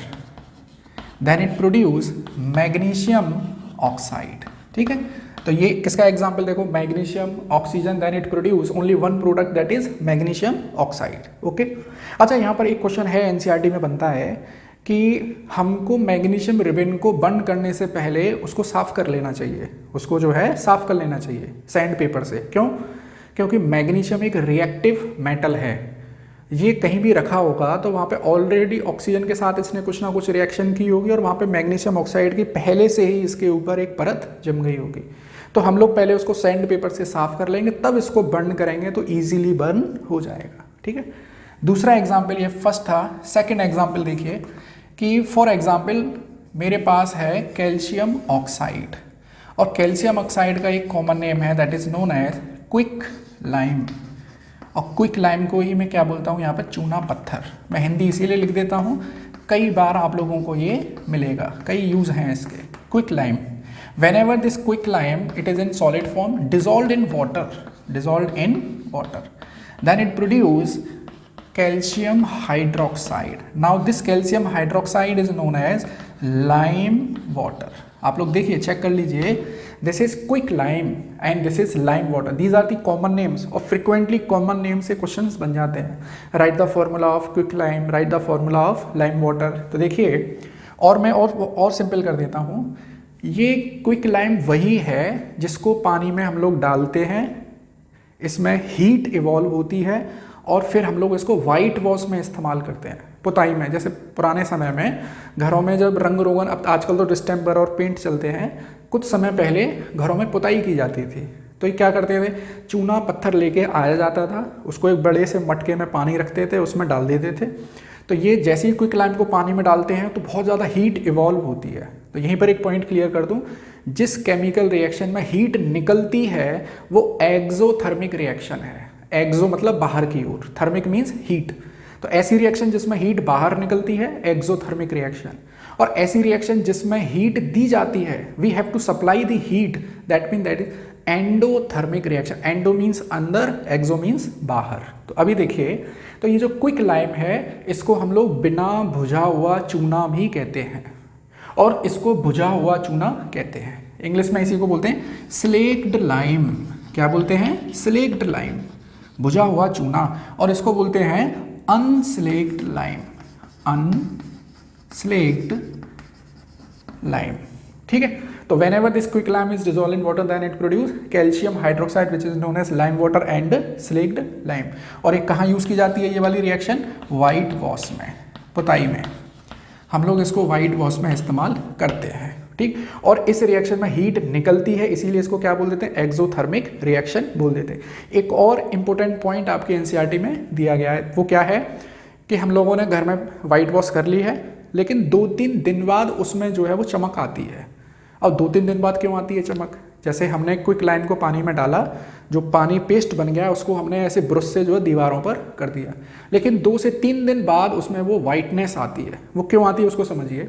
then it produce magnesium oxide. ठीक है, तो ये किसका एग्जाम्पल देखो, magnesium oxygen, then it produce only one product that is magnesium oxide. Okay, अच्छा यहाँ पर एक क्वेश्चन है एनसीईआरटी में बनता है कि हमको मैग्नीशियम रिबन को बर्न करने से पहले उसको साफ कर लेना चाहिए, उसको जो है साफ कर लेना चाहिए सैंड पेपर से। क्यों? क्योंकि मैग्नीशियम एक रिएक्टिव मेटल है, ये कहीं भी रखा होगा तो वहाँ पे ऑलरेडी ऑक्सीजन के साथ इसने कुछ ना कुछ रिएक्शन की होगी और वहाँ पे मैग्नीशियम ऑक्साइड की पहले से ही इसके ऊपर एक परत जम गई होगी। तो हम लोग पहले उसको सैंड पेपर से साफ कर लेंगे, तब इसको बर्न करेंगे तो ईजिली बर्न हो जाएगा। ठीक है, दूसरा एग्जाम्पल ये फर्स्ट था। सेकेंड एग्जाम्पल देखिए कि फॉर एग्जाम्पल मेरे पास है कैल्शियम ऑक्साइड, और कैल्शियम ऑक्साइड का एक कॉमन नेम है that is known as quick lime. और क्विक लाइम को ही मैं क्या बोलता हूँ यहाँ पर, चूना पत्थर। मैं हिंदी इसीलिए लिख देता हूँ, कई बार आप लोगों को ये मिलेगा, कई यूज़ हैं इसके। Quick lime, whenever this quicklime it is in solid form dissolved in water then it produce calcium hydroxide. Now this calcium hydroxide is known as lime water. आप लोग देखिए, चेक कर लीजिए, this is quick lime and this is lime water. These are the common names और frequently common name से questions बन जाते हैं। Write the formula of quick lime, write the formula of lime water। तो देखिए, और मैं और सिंपल कर देता हूँ, ये क्विक लाइम वही है जिसको पानी में हम लोग डालते हैं, इसमें हीट इवॉल्व होती है और फिर हम लोग इसको वाइट वॉश में इस्तेमाल करते हैं, पुताई में। जैसे पुराने समय में घरों में जब रंग रोगन, अब आजकल तो डिस्टेम्पर और पेंट चलते हैं, कुछ समय पहले घरों में पुताई की जाती थी, तो ये क्या करते थे, चूना पत्थर लेके आया जाता था, उसको एक बड़े से मटके में पानी रखते थे, उसमें डाल देते थे। तो ये जैसे ही क्विक लाइम को पानी में डालते हैं तो बहुत ज़्यादा हीट इवॉल्व होती है। तो यहीं पर एक पॉइंट क्लियर कर दूं, जिस केमिकल रिएक्शन में हीट निकलती है वो एक्सोथर्मिक रिएक्शन है। एक्सो मतलब बाहर की ओर, थर्मिक मीन्स हीट। तो ऐसी रिएक्शन जिसमें हीट बाहर निकलती है एक्सोथर्मिक रिएक्शन, और ऐसी रिएक्शन जिसमें हीट दी जाती है, we have to supply the heat, that mean that is endothermic reaction. Endo means अंदर, एक्सो मीन्स बाहर। तो अभी देखिए, तो ये जो क्विक लाइम है इसको हम लोग बिना भुजा हुआ चूना भी कहते हैं और इसको भुजा हुआ चूना कहते हैं। इंग्लिश में इसी को बोलते हैं स्लेक्ड लाइम। क्या बोलते हैं? स्लेक्ड लाइम, भुजा हुआ चूना। और इसको बोलते हैं अनस्लेक्ड लाइम, अनस्लेक्ड लाइम। ठीक है, तो whenever this quick lime is dissolved in water then it produce calcium hydroxide which is known as lime water and slaked lime। और ये कहाँ यूज़ की जाती है ये वाली रिएक्शन? वाइट वॉश में, पुताई में। हम लोग इसको वाइट वॉश में इस्तेमाल करते हैं। ठीक, और इस रिएक्शन में हीट निकलती है, इसीलिए इसको क्या बोल देते हैं? एक्सोथर्मिक रिएक्शन बोल देते हैं। एक और इम्पोर्टेंट पॉइंट आपके एनसीईआरटी में दिया गया है, वो क्या है कि हम लोगों ने घर में वाइट वॉश कर ली है, लेकिन 2-3 दिन बाद उसमें जो है वो चमक आती है। अब 2-3 दिन बाद क्यों आती है चमक? जैसे हमने क्विक लाइम को पानी में डाला, जो पानी पेस्ट बन गया उसको हमने ऐसे ब्रश से जो है दीवारों पर कर दिया, लेकिन 2 से 3 दिन बाद उसमें वो वाइटनेस आती है। वो क्यों आती है उसको समझिए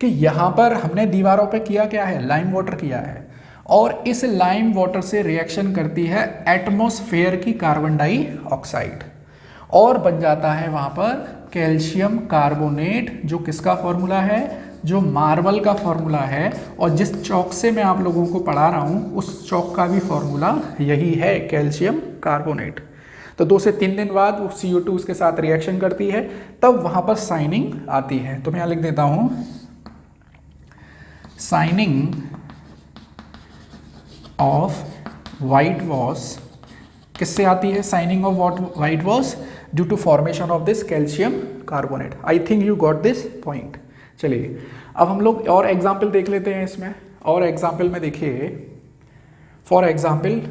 कि यहाँ पर हमने दीवारों पर किया क्या है? लाइम वाटर किया है, और इस लाइम वाटर से रिएक्शन करती है एटमॉस्फेयर की कार्बन डाइऑक्साइड और बन जाता है वहाँ पर कैल्शियम कार्बोनेट, जो किसका फॉर्मूला है? जो मार्बल का फॉर्मूला है। और जिस चौक से मैं आप लोगों को पढ़ा रहा हूँ उस चौक का भी फॉर्मूला यही है, कैल्शियम कार्बोनेट। तो 2 से 3 दिन बाद वो CO2 उसके साथ रिएक्शन करती है, तब वहाँ पर साइनिंग आती है। तो मैं यहाँ लिख देता हूँ, साइनिंग ऑफ वाइट वॉश किससे आती है? Shining of white wash due to formation of this calcium carbonate. I think you got this point. चलिए, अब हम लोग और एग्जाम्पल देख लेते हैं इसमें। और एग्जाम्पल में देखिए, for example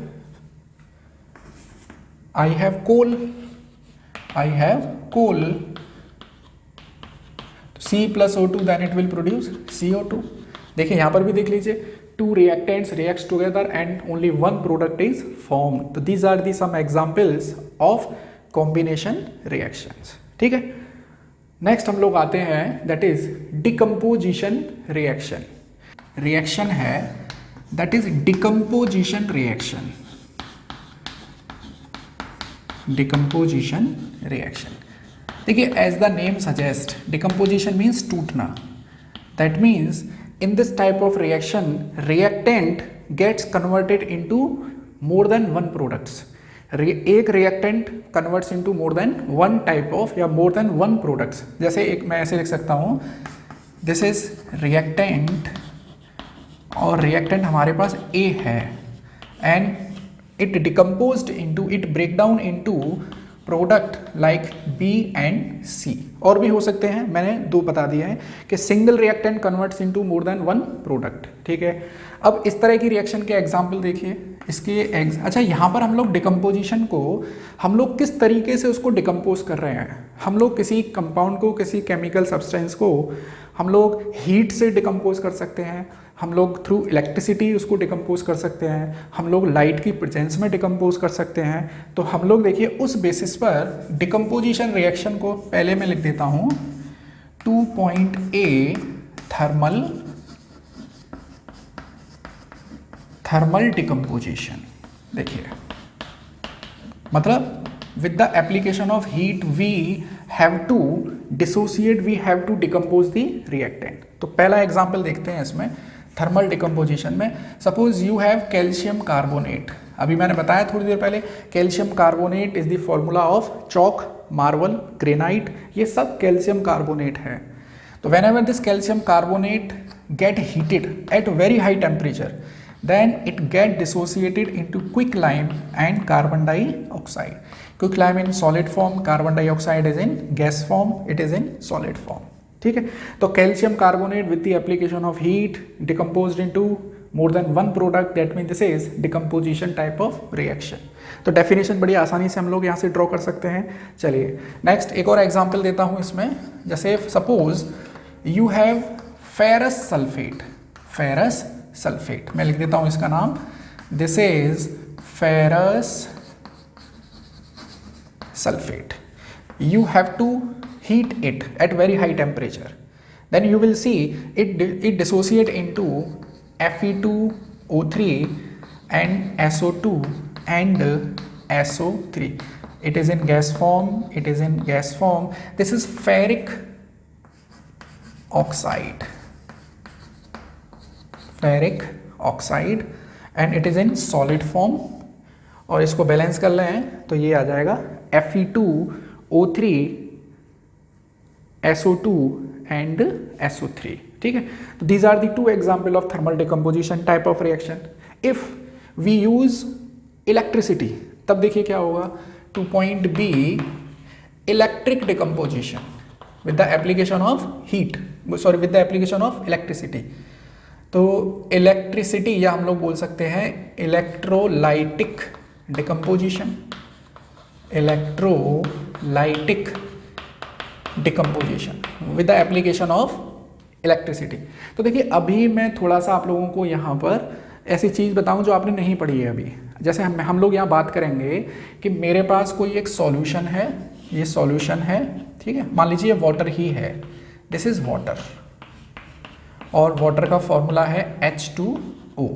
I have coal, C+O2 then it will produce CO2। देखिए यहाँ पर भी देख लीजिए, 2 reactants reacts together and only 1 product is formed। तो these are the some examples of combination reactions। ठीक है, नेक्स्ट हम लोग आते हैं, that is decomposition reaction. Reaction है that is decomposition reaction, decomposition reaction. देखिए, as the name suggest, decomposition means टूटना। That means in this type of reaction reactant gets converted into more than 1 products। एक reactant converts into more than 1 type of या मोर देन 1 प्रोडक्ट्स। जैसे एक मैं ऐसे लिख सकता हूँ, दिस इज रिएक्टेंट, और रिएक्टेंट हमारे पास A है, and it decomposed into, it break down into product like B and C। और भी हो सकते हैं, मैंने 2 बता दिए हैं कि single reactant converts into more than 1 product. ठीक है, अब इस तरह की रिएक्शन के एग्जाम्पल देखिए इसके अच्छा, यहाँ पर हम लोग डिकम्पोजिशन को हम लोग किस तरीके से उसको डिकम्पोज कर रहे हैं? हम लोग किसी कंपाउंड को, किसी केमिकल सब्सटेंस को हम लोग हीट से डिकम्पोज कर सकते हैं, हम लोग थ्रू इलेक्ट्रिसिटी उसको डिकम्पोज कर सकते हैं, हम लोग लाइट की प्रेजेंस में डिकम्पोज कर सकते हैं। तो हम लोग देखिए उस बेसिस पर डिकम्पोजिशन रिएक्शन को पहले मैं लिख देता हूँ 2.A थर्मल डिकम्पोजिशन। देखिए मतलब with the application of heat we have to dissociate, we have to decompose the reactant। तो पहला एग्जांपल देखते हैं इसमें थर्मल डिकम्पोजिशन में। Suppose you have calcium carbonate, अभी मैंने बताया थोड़ी देर पहले calcium carbonate is the formula of chalk, marble, granite, ये सब कैल्शियम कार्बोनेट है। तो whenever this calcium carbonate get heated at very high temperature, then it get dissociated into quicklime and carbon dioxide. Quicklime in solid form, carbon dioxide is in gas form, it is in solid form। ठीक है, तो calcium carbonate with the application of heat decomposed into more than one product, that means this is decomposition type of reaction। तो डेफिनेशन बड़ी आसानी से हम लोग यहाँ से ड्रॉ कर सकते हैं। चलिए नेक्स्ट एक और एग्जाम्पल देता हूँ इसमें। जैसे suppose you have ferrous sulphate, ferrous sulphate, मैं लिख देता हूं इसका नाम, this is ferrous sulphate. You have to heat it at very high temperature, then you will see it dissociate into Fe2O3 and SO2 and SO3। it is in gas form, it is in gas form, this is ferric oxide, ferric oxide and it is in solid form. और इसको बैलेंस कर लें तो ये आ जाएगा Fe2O3 SO2 एंड SO3। ठीक है, तो these are the two example of thermal decomposition type of reaction. If we use electricity तब देखिए क्या होगा, 2.B electric decomposition with the application of heat, sorry with the application of electricity. तो इलेक्ट्रिसिटी या हम लोग बोल सकते हैं electrolytic decomposition, electrolytic decomposition with the application of electricity. तो देखिए अभी मैं थोड़ा सा आप लोगों को यहाँ पर ऐसी चीज़ बताऊँ जो आपने नहीं पढ़ी है अभी। जैसे हम लोग यहाँ बात करेंगे कि मेरे पास कोई एक सॉल्यूशन है, ये सॉल्यूशन है, ठीक है, मान लीजिए वाटर ही है, दिस इज़ वाटर, और वाटर का फॉर्मूला है H2O,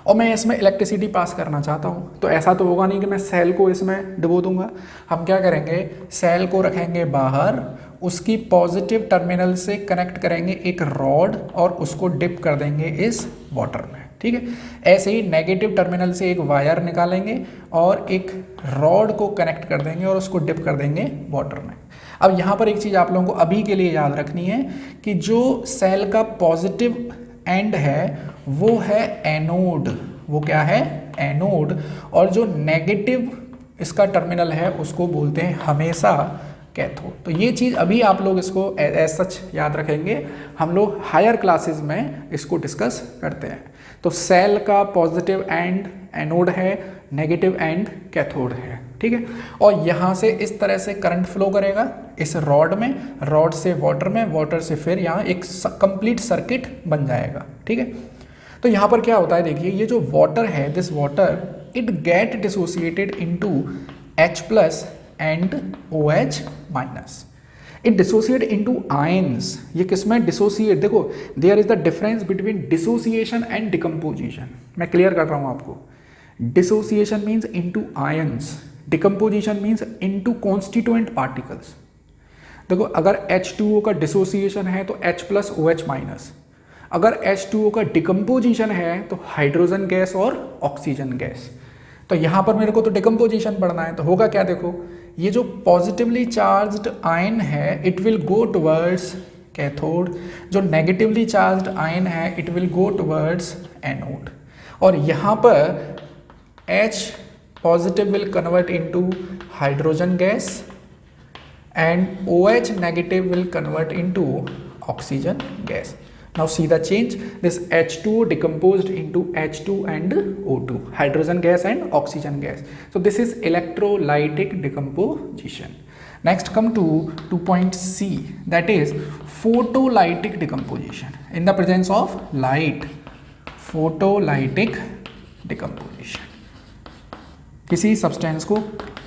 और मैं इसमें इलेक्ट्रिसिटी पास करना चाहता हूँ। तो ऐसा तो होगा नहीं कि मैं सेल को इसमें डुबो दूंगा। हम क्या करेंगे, सेल को रखेंगे बाहर, उसकी पॉजिटिव टर्मिनल से कनेक्ट करेंगे एक रॉड और उसको डिप कर देंगे इस वाटर में। ठीक है, ऐसे ही नेगेटिव टर्मिनल से एक वायर निकालेंगे और एक रॉड को कनेक्ट कर देंगे और उसको डिप कर देंगे वाटर में। अब यहाँ पर एक चीज़ आप लोगों को अभी के लिए याद रखनी है कि जो सेल का पॉजिटिव एंड है वो है एनोड, वो क्या है, एनोड, और जो नेगेटिव इसका टर्मिनल है उसको बोलते हैं हमेशा कैथोड। तो ये चीज़ अभी आप लोग इसको एज सच याद रखेंगे, हम लोग हायर क्लासेस में इसको डिस्कस करते हैं। तो सेल का पॉजिटिव एंड एनोड है, नेगेटिव एंड कैथोड है। ठीक है, और यहाँ से इस तरह से करंट फ्लो करेगा इस रॉड में, रॉड से वाटर में, वाटर से फिर यहाँ एक कंप्लीट सर्किट बन जाएगा। ठीक है, तो यहाँ पर क्या होता है देखिए, ये जो वाटर है, this water it get dissociated into H+ and OH-। It dissociate into ions. ये किसमें डिसोसिएट, देखो there is the difference between dissociation and decomposition. मैं क्लियर कर रहा हूँ आपको। Dissociation means into ions, decomposition means into constituent particles. देखो अगर H2O का डिसोसिएशन है तो H+ OH-, अगर H2O का डिकम्पोजिशन है तो हाइड्रोजन गैस और ऑक्सीजन गैस। तो यहाँ पर मेरे को तो डिकम्पोजिशन पढ़ना है, तो होगा क्या, देखो ये जो पॉजिटिवली चार्ज्ड आयन है it will go towards cathode, जो नेगेटिवली चार्ज्ड आयन है it will go towards anode, और यहाँ पर H positive will convert into hydrogen gas and OH negative will convert into oxygen gas. Now see the change, this H2 decomposed into H2 and O2, hydrogen gas and oxygen gas. So this is electrolytic decomposition. Next come to 2.C, that is photolytic decomposition, in the presence of light, photolytic decomposition, किसी सब्सटेंस को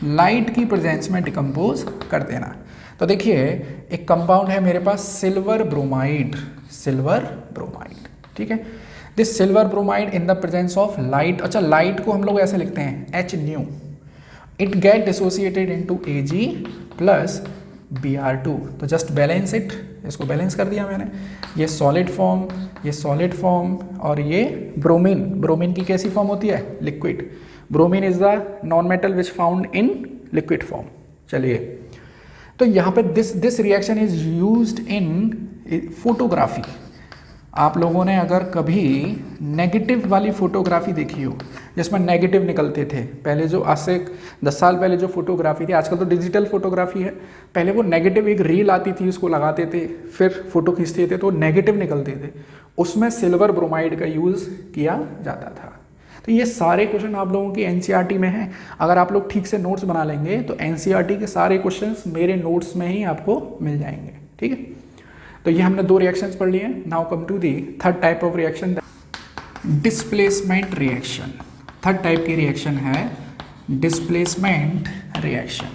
लाइट की प्रेजेंस में डिकम्पोज कर देना। तो देखिए एक कंपाउंड है मेरे पास सिल्वर ब्रोमाइड, सिल्वर ब्रोमाइड, ठीक है। This silver bromide in the presence of light, अच्छा लाइट को हम लोग ऐसे लिखते हैं H new, it get dissociated into Ag plus Br2, तो जस्ट बैलेंस इट, इसको बैलेंस कर दिया मैंने, ये सॉलिड फॉर्म, ये सॉलिड फॉर्म, और ये ब्रोमीन, ब्रोमीन की कैसी फॉर्म होती है, liquid, bromine is the non metal which found in liquid form. चलिए तो यहाँ पे this reaction is used in photography. आप लोगों ने अगर कभी नेगेटिव वाली फोटोग्राफी देखी हो जिसमें नेगेटिव निकलते थे, पहले जो आज से 10 साल पहले जो फोटोग्राफी थी, आजकल तो डिजिटल फोटोग्राफी है, पहले वो नेगेटिव एक रील आती थी, उसको लगाते थे फिर फोटो खींचते थे तो नेगेटिव निकलते थे, उसमें सिल्वर ब्रोमाइड का यूज़ किया जाता था। तो ये सारे क्वेश्चन आप लोगों की एनसीईआरटी में हैं, अगर आप लोग ठीक से नोट्स बना लेंगे तो एनसीईआरटी के सारे क्वेश्चंस मेरे नोट्स में ही आपको मिल जाएंगे, ठीक है। तो ये हमने 2 रिएक्शंस पढ़ लिए हैं। Now come to the third type of reaction, displacement reaction. Third type की रिएक्शन है डिस्प्लेसमेंट रिएक्शन।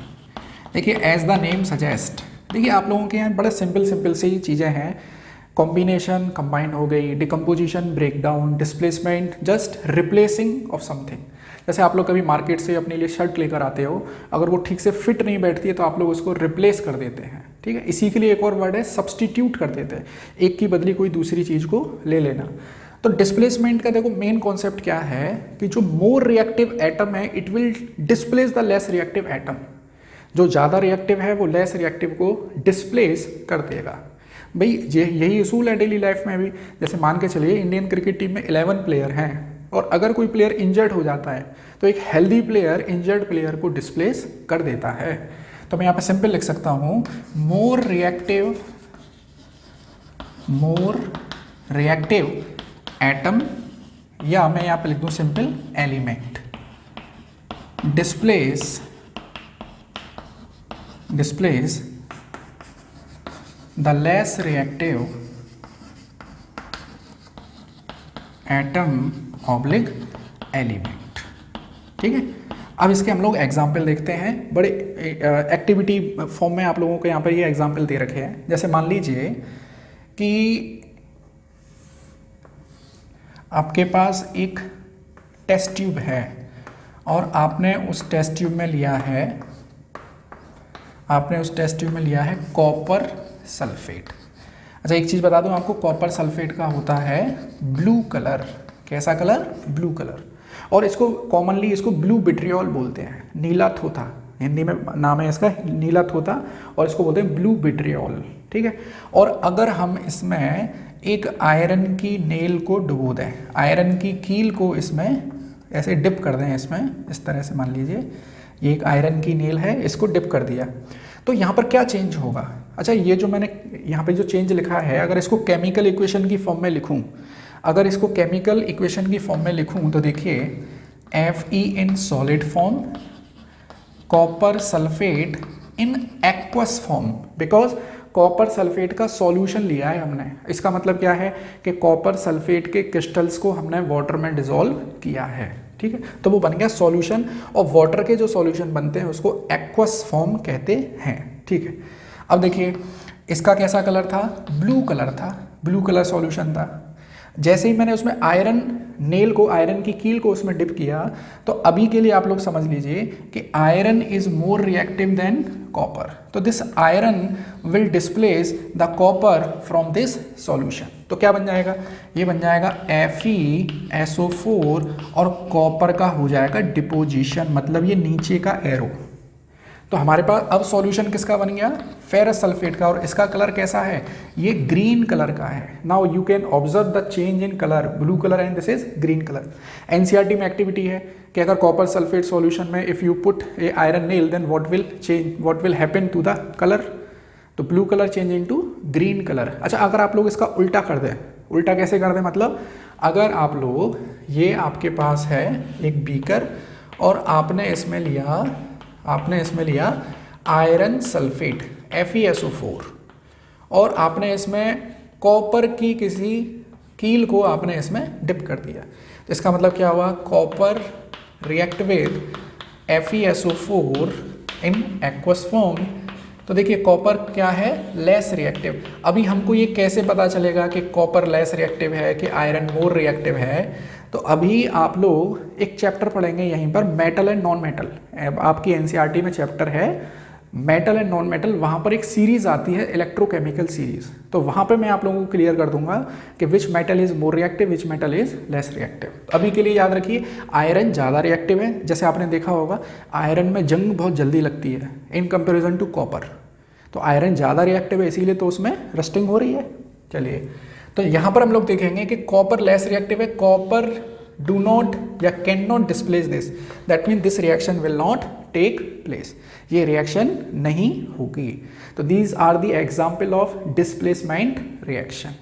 देखिए एज द नेम सजेस्ट, देखिए आप लोगों के यहाँ बड़े सिंपल सी चीज़ें हैं, कॉम्बिनेशन कंबाइन हो गई, decomposition breakdown, displacement just replacing of something. जैसे आप लोग कभी मार्केट से अपने लिए शर्ट लेकर आते हो, अगर वो ठीक से फिट नहीं बैठती है तो आप लोग उसको रिप्लेस कर देते हैं, ठीक है। इसी के लिए एक और वर्ड है सब्सटीट्यूट कर देते हैं, एक की बदली कोई दूसरी चीज़ को ले लेना। तो डिस्प्लेसमेंट का देखो मेन कॉन्सेप्ट क्या है कि जो मोर रिएक्टिव एटम है it will displace the less reactive atom, जो ज़्यादा रिएक्टिव है वो लेस रिएक्टिव को डिस्प्लेस कर देगा। भाई यही असूल है डेली लाइफ में भी। जैसे मान के चलिए इंडियन क्रिकेट टीम में 11 प्लेयर हैं और अगर कोई प्लेयर इंजर्ड हो जाता है तो एक हेल्दी प्लेयर इंजर्ड प्लेयर को डिस्प्लेस कर देता है। तो मैं यहाँ पे सिंपल लिख सकता हूँ मोर रिएक्टिव एटम, या मैं यहाँ पे लिख दूँ simple element, displace the less reactive atom oblique element, ठीक है। अब इसके हम लोग एग्जाम्पल देखते हैं, बड़े एक्टिविटी फॉर्म में आप लोगों को यहाँ पर ये एग्जाम्पल दे रखे हैं। जैसे मान लीजिए कि आपके पास एक टेस्ट ट्यूब है और आपने उस टेस्ट ट्यूब में लिया है कॉपर सल्फेट। अच्छा एक चीज़ बता दूं आपको, कॉपर सल्फेट का होता है ब्लू कलर, कैसा कलर, ब्लू कलर, और इसको कॉमनली इसको ब्लू विट्रियोल बोलते हैं, नीला थोथा, हिंदी में नाम है इसका नीला थोथा, और इसको बोलते हैं ब्लू विट्रियोल, ठीक है। और अगर हम इसमें एक आयरन की नेल को डुबो दें, आयरन की कील को इसमें ऐसे डिप कर दें, इसमें इस तरह से मान लीजिए ये एक आयरन की नेल है, इसको डिप कर दिया, तो यहाँ पर क्या चेंज होगा। अच्छा ये जो मैंने यहाँ पे जो चेंज लिखा है, अगर इसको केमिकल इक्वेशन की फॉर्म में लिखूँ, तो देखिए Fe in solid form, copper sulphate in aqueous form, because copper sulphate का सॉल्यूशन लिया है हमने। इसका मतलब क्या है कि कॉपर सल्फेट के क्रिस्टल्स को हमने वाटर में डिसॉल्व किया है, ठीक है, तो वो बन गया सॉल्यूशन, और वाटर के जो सॉल्यूशन बनते हैं उसको एक्वस फॉर्म कहते हैं, ठीक है। अब देखिए इसका कैसा कलर था, ब्लू कलर था, ब्लू कलर सॉल्यूशन था। जैसे ही मैंने उसमें आयरन नेल को, आयरन की कील को उसमें डिप किया, तो अभी के लिए आप लोग समझ लीजिए कि iron is more reactive than copper, तो this iron will displace the copper from this solution. तो क्या बन जाएगा, ये बन जाएगा FeSO4 और कॉपर का हो जाएगा डिपोजिशन, मतलब ये नीचे का एरो। तो हमारे पास अब सॉल्यूशन किसका बन गया, फेरस सल्फेट का, और इसका कलर कैसा है, ये ग्रीन कलर का है। Now you can observe the change in colour, blue colour and this is green colour. NCERT में एक्टिविटी है कि अगर कॉपर सल्फेट सॉल्यूशन में if you put a iron nail then what will happen to the colour, तो blue colour change into green colour. अच्छा अगर आप लोग इसका उल्टा कर दें, उल्टा कैसे कर दें, मतलब अगर आप लोग, ये आपके पास है एक बीकर और आपने इसमें लिया आयरन सल्फेट FeSO4, और आपने इसमें कॉपर की किसी कील को आपने इसमें डिप कर दिया। तो इसका मतलब क्या हुआ, copper react with FeSO4 in aqueous form. तो देखिए कॉपर क्या है, लेस रिएक्टिव। अभी हमको ये कैसे पता चलेगा कि कॉपर लेस रिएक्टिव है कि आयरन मोर रिएक्टिव है? तो अभी आप लोग एक चैप्टर पढ़ेंगे यहीं पर, मेटल एंड नॉन मेटल। आपकी NCERT में चैप्टर है मेटल एंड नॉन मेटल, वहाँ पर एक सीरीज आती है इलेक्ट्रोकेमिकल सीरीज। तो वहाँ पे मैं आप लोगों को क्लियर कर दूंगा कि which metal is more reactive, which metal is less reactive. अभी के लिए याद रखिए आयरन ज़्यादा रिएक्टिव है, जैसे आपने देखा होगा आयरन में जंग बहुत जल्दी लगती है इन कंपेरिजन टू कॉपर। तो आयरन ज़्यादा रिएक्टिव है, इसीलिए तो उसमें रस्टिंग हो रही है। चलिए तो यहाँ पर हम लोग देखेंगे कि कॉपर लेस रिएक्टिव है, कॉपर डू नॉट या can not displace this, that mean this reaction will not take place, ये रिएक्शन नहीं होगी। तो these are the example of displacement reaction.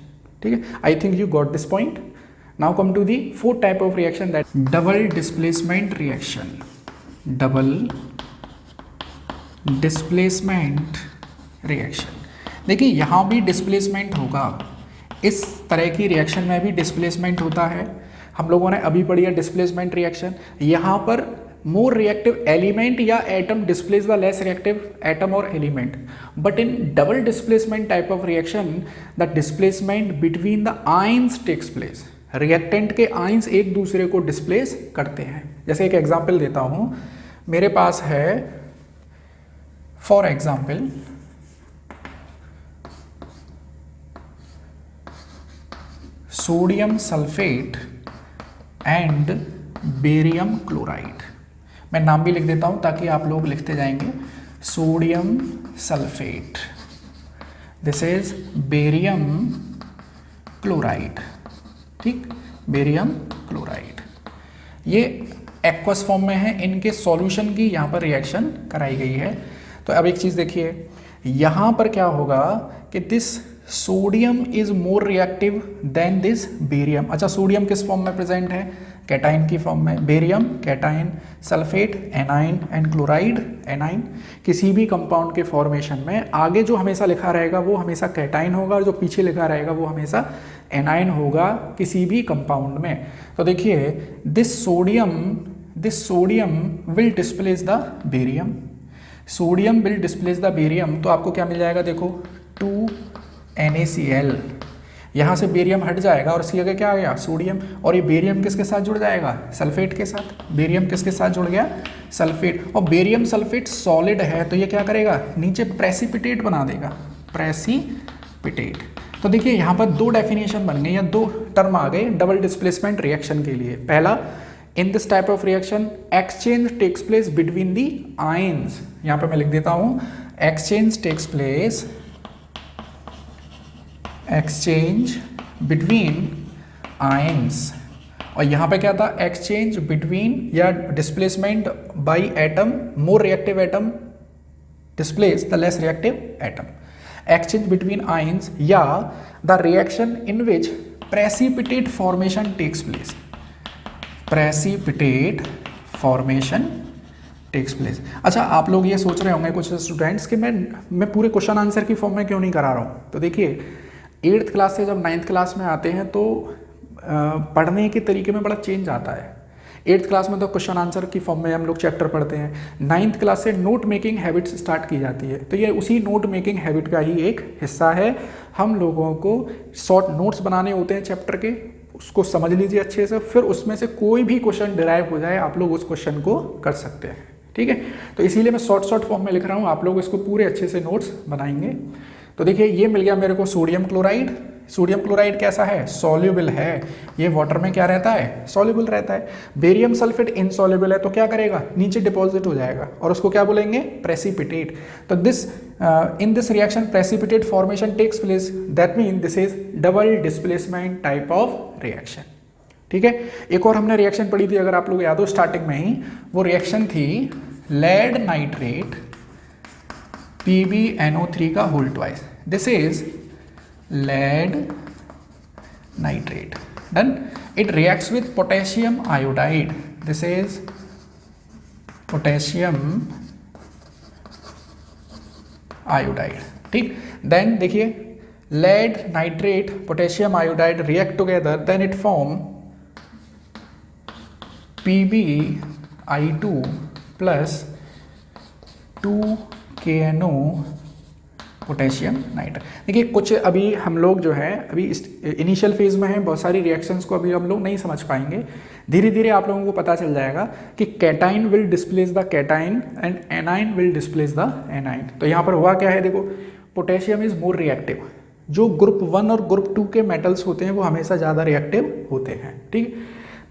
ठीक है, I think you got this point. Now come to the fourth type of reaction, that double displacement reaction. Double displacement reaction, देखिए यहाँ भी डिस्प्लेसमेंट होगा, इस तरह की रिएक्शन में भी डिस्प्लेसमेंट होता है। हम लोगों ने अभी पढ़ी है डिस्प्लेसमेंट रिएक्शन। यहाँ पर मोर रिएक्टिव एलिमेंट या atom displace the less reactive atom और element, but in double displacement type of reaction the displacement between the ions takes place. Reactant के आयंस एक दूसरे को डिस्प्लेस करते हैं। जैसे एक एग्जांपल देता हूँ, मेरे पास है for example sodium sulphate and barium chloride. मैं नाम भी लिख देता हूं ताकि आप लोग लिखते जाएंगे। Sodium sulphate, this is barium chloride. ठीक, बेरियम क्लोराइड, ये एक्वस फॉर्म में है, इनके सॉल्यूशन की यहाँ पर रिएक्शन कराई गई है। तो अब एक चीज़ देखिए, यहाँ पर क्या होगा कि this sodium is more reactive then this barium. अच्छा, सोडियम किस फॉर्म में प्रेजेंट है, कैटाइन की फॉर्म में, barium cation, sulphate A9 and chloride A9. किसी भी कंपाउंड के फॉर्मेशन में आगे जो हमेशा लिखा रहेगा वो हमेशा कैटाइन होगा और जो पीछे लिखा रहेगा वो हमेशा एनाइन होगा किसी भी कंपाउंड में। तो देखिए this sodium will displace the barium, sodium will displace the barium. तो आपको क्या मिल जाएगा, देखो 2NaCl, यहाँ से बेरियम हट जाएगा और इसकी जगह क्या आ गया, सोडियम। और ये बेरियम किसके साथ जुड़ जाएगा, सल्फेट के साथ। बेरियम किसके साथ जुड़ गया, सल्फेट। और बेरियम सल्फेट सॉलिड है तो ये क्या करेगा, नीचे प्रेसिपिटेट बना देगा, प्रेसिपिटेट। तो देखिए यहाँ पर दो डेफिनेशन बन गई या दो टर्म आ गए डबल डिस्प्लेसमेंट रिएक्शन के लिए। पहला, in this type of reaction exchange takes place between the ions. यहाँ पे मैं लिख देता हूँ, exchange takes place, exchange between ions. और यहाँ पे क्या था, एक्सचेंज बिटवीन या displacement by atom, more reactive atom displace the less reactive atom. Exchange between ions या the reaction in which precipitate formation takes place, precipitate formation takes place. अच्छा, आप लोग ये सोच रहे होंगे कुछ स्टूडेंट्स कि मैं पूरे क्वेश्चन आंसर की फॉर्म में क्यों नहीं करा रहा हूँ। तो देखिए 8th क्लास से जब 9th क्लास में आते हैं तो पढ़ने के तरीके में बड़ा चेंज आता है। 8th क्लास में तो क्वेश्चन आंसर की फॉर्म में हम लोग चैप्टर पढ़ते हैं, 9th क्लास से नोट मेकिंग हैबिट्स स्टार्ट की जाती है। तो ये उसी नोट मेकिंग हैबिट का ही एक हिस्सा है। हम लोगों को शॉर्ट नोट्स बनाने होते हैं चैप्टर के, उसको समझ लीजिए अच्छे से, फिर उसमें से कोई भी क्वेश्चन डिराइव हो जाए आप लोग उस क्वेश्चन को कर सकते हैं। ठीक है, तो इसीलिए मैं शॉर्ट फॉर्म में लिख रहा हूँ, आप लोग इसको पूरे अच्छे से नोट्स बनाएंगे। तो देखिए ये मिल गया मेरे को सोडियम क्लोराइड। सोडियम क्लोराइड कैसा है, सॉल्युबल है, ये वाटर में क्या रहता है, सॉल्युबल रहता है। बेरियम सल्फेट इनसॉल्युबल है तो क्या करेगा, नीचे डिपॉजिट हो जाएगा और उसको क्या बोलेंगे, प्रेसिपिटेट। तो this in this reaction precipitate formation takes place, that mean this is double displacement type of reaction. ठीक है, एक और हमने रिएक्शन पढ़ी थी, अगर आप लोग याद हो स्टार्टिंग में ही, वो रिएक्शन थी लेड नाइट्रेट PbNO3 का whole twice. This is lead nitrate. Done. It reacts with potassium iodide. This is potassium iodide. ठीक, देन देखिए lead nitrate potassium iodide react together, then it form PbI2 plus 2KNO potassium nitrate. देखिए कुछ अभी हम लोग जो है अभी इनिशियल फेज में हैं, बहुत सारी रिएक्शंस को अभी हम लोग नहीं समझ पाएंगे। धीरे धीरे आप लोगों को पता चल जाएगा कि cation will displace the cation and A9 will displace the A9. तो यहाँ पर हुआ क्या है, देखो पोटेशियम इज मोर रिएक्टिव। जो ग्रुप 1 और ग्रुप 2 के मेटल्स होते हैं वो हमेशा ज़्यादा रिएक्टिव होते हैं, ठीक।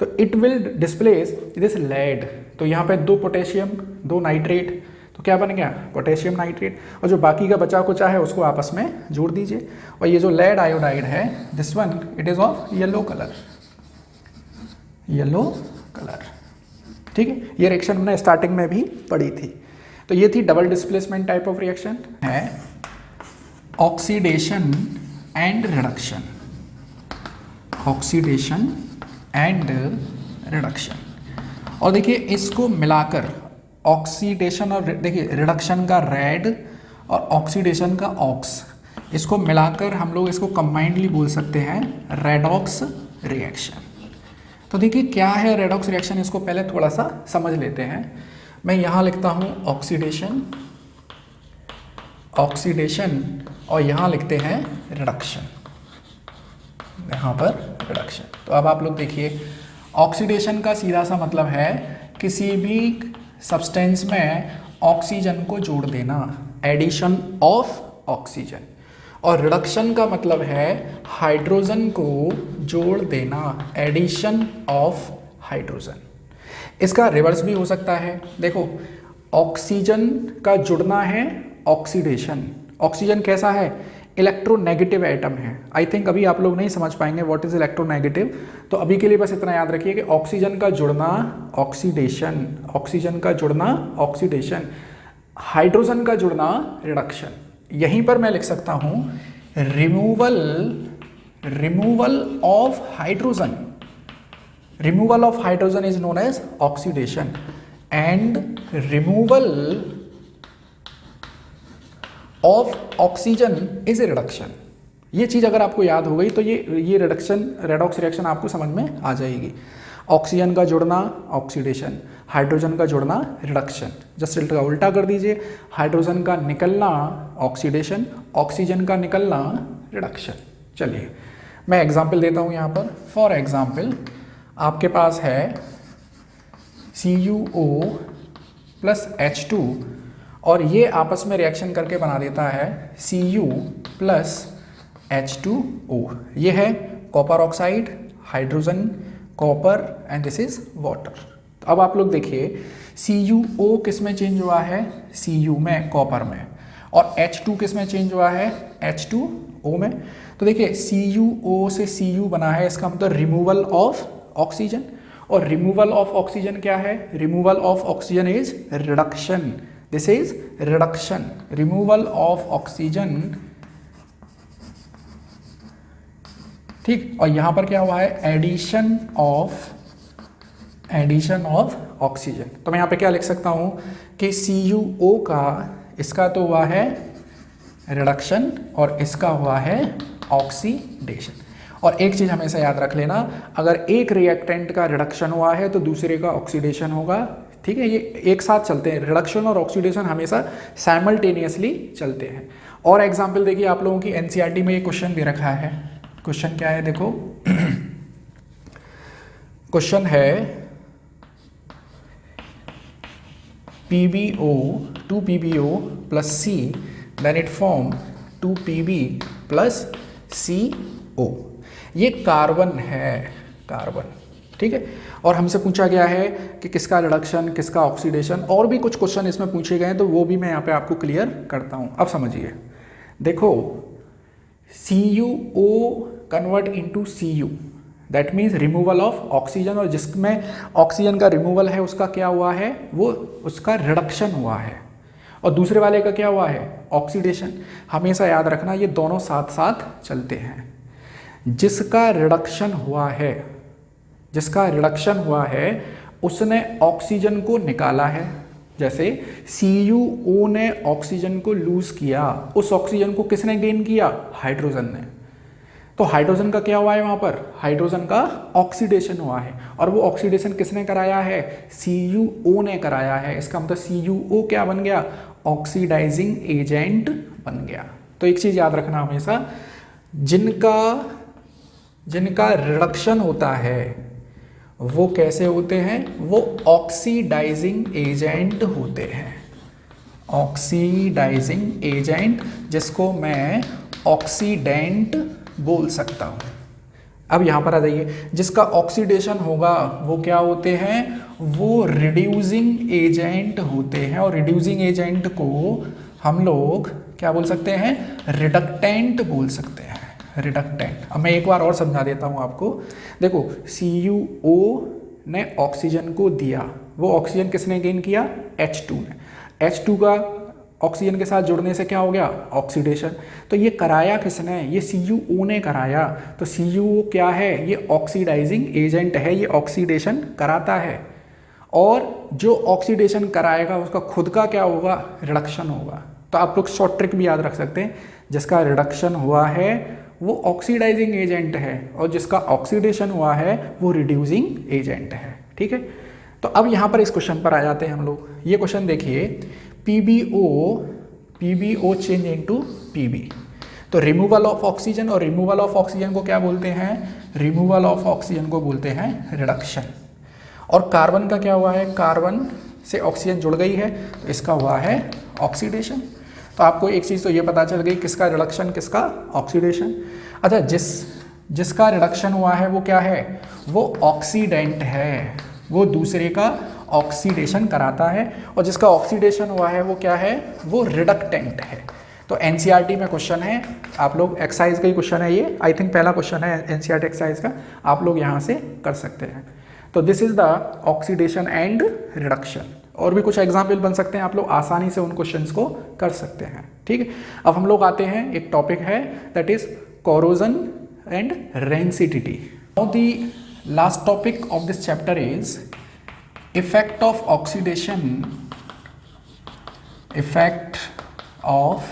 तो it will displace this led. तो यहाँ पे 2 पोटेशियम 2 नाइट्रेट, तो क्या बन गया पोटेशियम नाइट्रेट। और जो बाकी का बचा कुचा है उसको आपस में जोड़ दीजिए। और ये जो लेड आयोडाइड है this one it is of yellow colour, yellow colour, ठीक है। ये रिएक्शन हमने स्टार्टिंग में भी पढ़ी थी। तो ये थी double displacement type of reaction है, oxidation and reduction, oxidation and reduction. और देखिए इसको मिलाकर ऑक्सीडेशन और देखिए रिडक्शन का रेड और ऑक्सीडेशन का ऑक्स, इसको मिलाकर हम लोग इसको कंबाइंडली बोल सकते हैं रेडॉक्स रिएक्शन। तो देखिए क्या है रेडॉक्स रिएक्शन, इसको पहले थोड़ा सा समझ लेते हैं। मैं यहाँ लिखता हूँ ऑक्सीडेशन, ऑक्सीडेशन, और यहाँ लिखते हैं रिडक्शन, यहाँ पर रिडक्शन। तो अब आप लोग देखिए ऑक्सीडेशन का सीधा सा मतलब है किसी भी सब्सटेंस में ऑक्सीजन को जोड़ देना, एडिशन ऑफ ऑक्सीजन। और रिडक्शन का मतलब है हाइड्रोजन को जोड़ देना, एडिशन ऑफ हाइड्रोजन। इसका रिवर्स भी हो सकता है। देखो ऑक्सीजन का जुड़ना है ऑक्सीडेशन। ऑक्सीजन कैसा है, इलेक्ट्रोनेगेटिव एटम है। आई थिंक अभी आप लोग नहीं समझ पाएंगे व्हाट इज इलेक्ट्रोनेगेटिव, तो अभी के लिए बस इतना याद रखिए कि ऑक्सीजन का जुड़ना ऑक्सीडेशन, ऑक्सीजन का जुड़ना ऑक्सीडेशन, हाइड्रोजन का जुड़ना रिडक्शन। यहीं पर मैं लिख सकता हूं removal, removal of hydrogen, removal of hydrogen is known as oxidation and removal of oxygen is a reduction. ये चीज़ अगर आपको याद हो गई तो ये रिडक्शन रेडॉक्स रिएक्शन आपको समझ में आ जाएगी। ऑक्सीजन का जुड़ना ऑक्सीडेशन, हाइड्रोजन का जुड़ना रिडक्शन। जस्ट का उल्टा कर दीजिए, हाइड्रोजन का निकलना ऑक्सीडेशन, ऑक्सीजन का निकलना रिडक्शन। चलिए मैं एग्जाम्पल देता हूँ यहाँ पर। फॉर एग्जाम्पल आपके पास है CuO प्लस H2 और ये आपस में रिएक्शन करके बना देता है Cu प्लस H2O। ये है copper oxide, hydrogen, copper and this is water. तो अब आप लोग देखिए CuO किस में चेंज हुआ है, Cu में, कॉपर में, और H2 किस में चेंज हुआ है, H2O में। तो देखिए CuO से Cu बना है, इसका मतलब रिमूवल ऑफ ऑक्सीजन। और रिमूवल ऑफ ऑक्सीजन क्या है, removal of oxygen is reduction, this is reduction, removal of oxygen, ठीक। और यहां पर क्या हुआ है, एडिशन ऑफ ऑक्सीजन। तो मैं यहां पे क्या लिख सकता हूं कि CuO का, इसका तो हुआ है रिडक्शन और इसका हुआ है ऑक्सीडेशन। और एक चीज हमेशा याद रख लेना, अगर एक रिएक्टेंट का रिडक्शन हुआ है तो दूसरे का ऑक्सीडेशन होगा, ठीक है। ये एक साथ चलते हैं, रिडक्शन और ऑक्सीडेशन हमेशा साइमल्टेनियसली चलते हैं। और एग्जांपल देखिए आप लोगों की NCERT में ये क्वेश्चन दे रखा है। क्वेश्चन क्या है देखो क्वेश्चन है PbO 2PbO plus C then it form 2Pb plus CO। ये कार्बन है, कार्बन, ठीक है। और हमसे पूछा गया है कि किसका रिडक्शन, किसका ऑक्सीडेशन, और भी कुछ क्वेश्चन इसमें पूछे गए हैं, तो वो भी मैं यहाँ पे आपको क्लियर करता हूँ। अब समझिए, देखो CuO convert into Cu, that means removal of oxygen, और जिसमें ऑक्सीजन का रिमूवल है उसका क्या हुआ है, वो उसका रिडक्शन हुआ है। और दूसरे वाले का क्या हुआ है, ऑक्सीडेशन। हमेशा याद रखना ये दोनों साथ साथ चलते हैं। जिसका रिडक्शन हुआ है, जिसका रिडक्शन हुआ है उसने ऑक्सीजन को निकाला है, जैसे CuO ने ऑक्सीजन को लूज किया, उस ऑक्सीजन को किसने गेन किया? हाइड्रोजन ने। तो हाइड्रोजन का क्या हुआ है वहां पर? हाइड्रोजन का ऑक्सीडेशन हुआ है, और वो ऑक्सीडेशन किसने कराया है? CuO ने कराया है। इसका मतलब CuO क्या बन गया? ऑक्सीडाइजिंग एजेंट बन गया। तो एक चीज याद रखना हमेशा, जिनका रिडक्शन होता है वो कैसे होते हैं? वो ऑक्सीडाइजिंग एजेंट होते हैं। ऑक्सीडाइजिंग एजेंट, जिसको मैं ऑक्सीडेंट बोल सकता हूं। अब यहां पर आ जाइए, जिसका ऑक्सीडेशन होगा वो क्या होते हैं? वो रिड्यूसिंग एजेंट होते हैं, और रिड्यूसिंग एजेंट को हम लोग क्या बोल सकते हैं? रिडक्टेंट बोल सकते हैं। रिडक्टेंट। अब मैं एक बार और समझा देता हूं आपको। देखो, CuO ने ऑक्सीजन को दिया, वो ऑक्सीजन किसने गेन किया? H2 ने। H2 का ऑक्सीजन के साथ जुड़ने से क्या हो गया? ऑक्सीडेशन। तो ये कराया किसने? ये CuO ने कराया। तो CuO क्या है? ये ऑक्सीडाइजिंग एजेंट है, ये ऑक्सीडेशन कराता है। और जो ऑक्सीडेशन कराएगा उसका खुद का क्या होगा? रिडक्शन होगा। तो आप लोग शॉर्ट ट्रिक भी याद रख सकते हैं, जिसका रिडक्शन हुआ है वो ऑक्सीडाइजिंग एजेंट है, और जिसका ऑक्सीडेशन हुआ है वो रिड्यूसिंग एजेंट है। ठीक है, तो अब यहाँ पर इस क्वेश्चन पर आ जाते हैं हम लोग। ये क्वेश्चन देखिए, PbO चेंज इनटू Pb। तो रिमूवल ऑफ ऑक्सीजन, और रिमूवल ऑफ ऑक्सीजन को क्या बोलते हैं? रिमूवल ऑफ ऑक्सीजन को बोलते हैं रिडक्शन। और कार्बन का क्या हुआ है? कार्बन से ऑक्सीजन जुड़ गई है, तो इसका हुआ है ऑक्सीडेशन। तो आपको एक चीज़ तो ये पता चल गई, किसका रिडक्शन, किसका ऑक्सीडेशन। अच्छा, जिसका रिडक्शन हुआ है वो क्या है? वो ऑक्सीडेंट है, वो दूसरे का ऑक्सीडेशन कराता है। और जिसका ऑक्सीडेशन हुआ है वो क्या है? वो रिडक्टेंट है। तो NCERT में क्वेश्चन है, आप लोग एक्सरसाइज का ही क्वेश्चन है ये, आई थिंक पहला क्वेश्चन है NCERT एक्सरसाइज का, आप लोग यहाँ से कर सकते हैं। तो this is the oxidation and reduction. और भी कुछ एग्जाम्पल बन सकते हैं, आप लोग आसानी से उन क्वेश्चंस को कर सकते हैं। ठीक है, अब हम लोग आते हैं, एक टॉपिक है that is corrosion and rancidity. Now the last topic of this chapter is effect of oxidation, effect of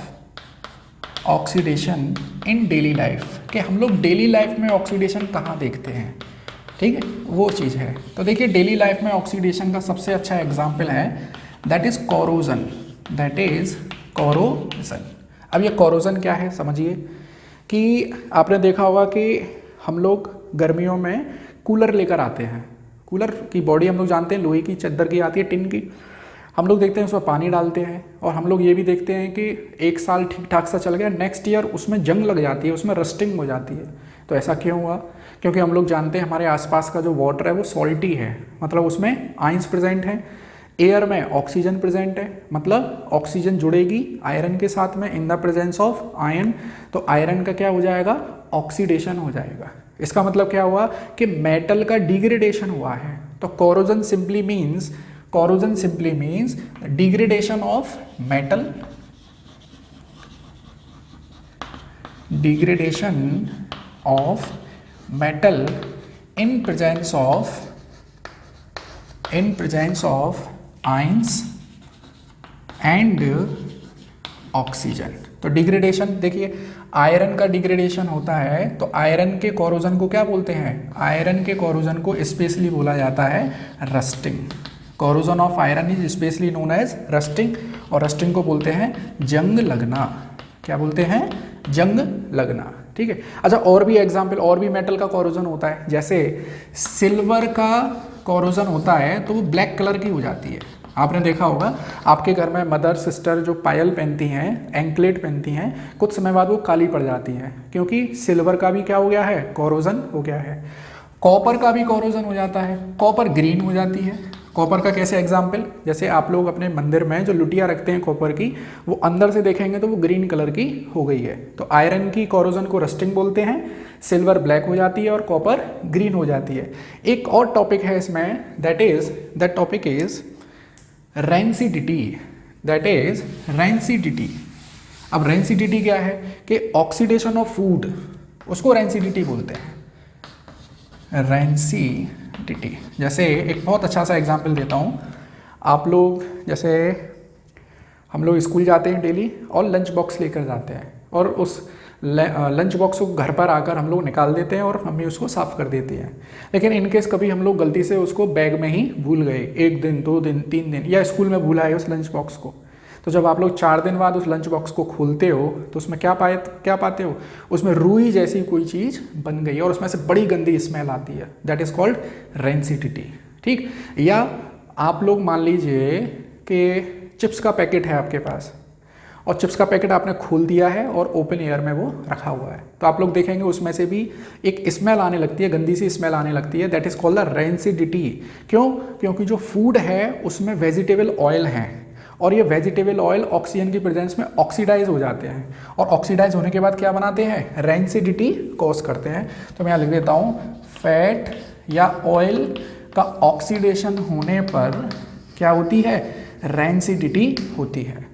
oxidation in daily life. कि हम लोग डेली लाइफ में ऑक्सीडेशन कहाँ देखते हैं? ठीक है, वो चीज़ है। तो देखिए, डेली लाइफ में ऑक्सीडेशन का सबसे अच्छा एग्जाम्पल है that is corrosion, that is corrosion. अब ये कोरोजन क्या है समझिए, कि आपने देखा होगा कि हम लोग गर्मियों में कूलर लेकर आते हैं। कूलर की बॉडी हम लोग जानते हैं लोहे की चद्दर की आती है, टिन की। हम लोग देखते हैं उसमें पानी डालते हैं, और हम लोग ये भी देखते हैं कि एक साल ठीक ठाक सा चल गया, नेक्स्ट ईयर उसमें जंग लग जाती है, उसमें रस्टिंग हो जाती है। तो ऐसा क्यों हुआ? क्योंकि हम लोग जानते हैं हमारे आसपास का जो वाटर है वो सॉल्टी है, मतलब उसमें आयंस प्रेजेंट हैं। एयर में ऑक्सीजन प्रेजेंट है, मतलब ऑक्सीजन जुड़ेगी आयरन के साथ में in the presence of iron. तो आयरन का क्या हो जाएगा? ऑक्सीडेशन हो जाएगा। इसका मतलब क्या हुआ कि मेटल का डिग्रेडेशन हुआ है। तो corrosion simply means degradation of metal, degradation of metal in presence of ions and oxygen। तो डिग्रेडेशन देखिए, आयरन का डिग्रेडेशन होता है, तो आयरन के कोरोजन को क्या बोलते हैं? आयरन के कोरोजन को स्पेशली बोला जाता है rusting. Corrosion of iron is specially known as rusting, और रस्टिंग को बोलते हैं जंग लगना। क्या बोलते हैं? जंग लगना। ठीक है, अच्छा, और भी एग्जाम्पल, और भी मेटल का कोरोजन होता है। जैसे सिल्वर का कोरोजन होता है तो वो ब्लैक कलर की हो जाती है। आपने देखा होगा आपके घर में मदर सिस्टर जो पायल पहनती हैं, एंकलेट पहनती हैं, कुछ समय बाद वो काली पड़ जाती हैं, क्योंकि सिल्वर का भी क्या हो गया है? कोरोजन हो गया है। कॉपर का भी कोरोजन हो जाता है, कॉपर ग्रीन हो जाती है। कॉपर का कैसे एग्जाम्पल? जैसे आप लोग अपने मंदिर में जो लुटिया रखते हैं कॉपर की, वो अंदर से देखेंगे तो वो ग्रीन कलर की हो गई है। तो आयरन की कोरोजन को रस्टिंग बोलते हैं, सिल्वर ब्लैक हो जाती है और कॉपर ग्रीन हो जाती है। एक और टॉपिक है इसमें, that topic is rancidity, that is rancidity. अब रेंसिडिटी क्या है? कि ऑक्सीडेशन ऑफ फूड, उसको रेंसिडिटी बोलते हैं, रेंसिडिटी। जैसे एक बहुत अच्छा सा एग्जाम्पल देता हूँ, आप लोग जैसे हम लोग स्कूल जाते हैं डेली और लंच बॉक्स लेकर जाते हैं और उस लंच बॉक्स को घर पर आकर हम लोग निकाल देते हैं और मम्मी उसको साफ़ कर देती है। लेकिन इनकेस कभी हम लोग गलती से उसको बैग में ही भूल गए, 1 दिन 2 दिन 3 दिन, या स्कूल में भूला है उस लंच बॉक्स को, तो जब आप लोग 4 दिन बाद उस लंच बॉक्स को खोलते हो तो उसमें क्या पाते हो, उसमें रुई जैसी कोई चीज़ बन गई है और उसमें से बड़ी गंदी स्मेल आती है। That is called rancidity. ठीक, या आप लोग मान लीजिए कि चिप्स का पैकेट है आपके पास और चिप्स का पैकेट आपने खोल दिया है और ओपन एयर में वो रखा हुआ है, तो आप लोग देखेंगे उसमें से भी एक स्मेल आने लगती है, गंदी सी स्मेल आने लगती है। That is called the rancidity. क्यों? क्योंकि जो फूड है उसमें वेजिटेबल ऑयल हैं और ये वेजिटेबल ऑयल ऑक्सीजन की प्रेजेंस में ऑक्सीडाइज हो जाते हैं और ऑक्सीडाइज होने के बाद क्या बनाते हैं, रेंसिडिटी कॉज करते हैं। तो मैं यहाँ लिख देता हूँ, फैट या ऑयल का ऑक्सीडेशन होने पर क्या होती है, रेंसिडिटी होती है।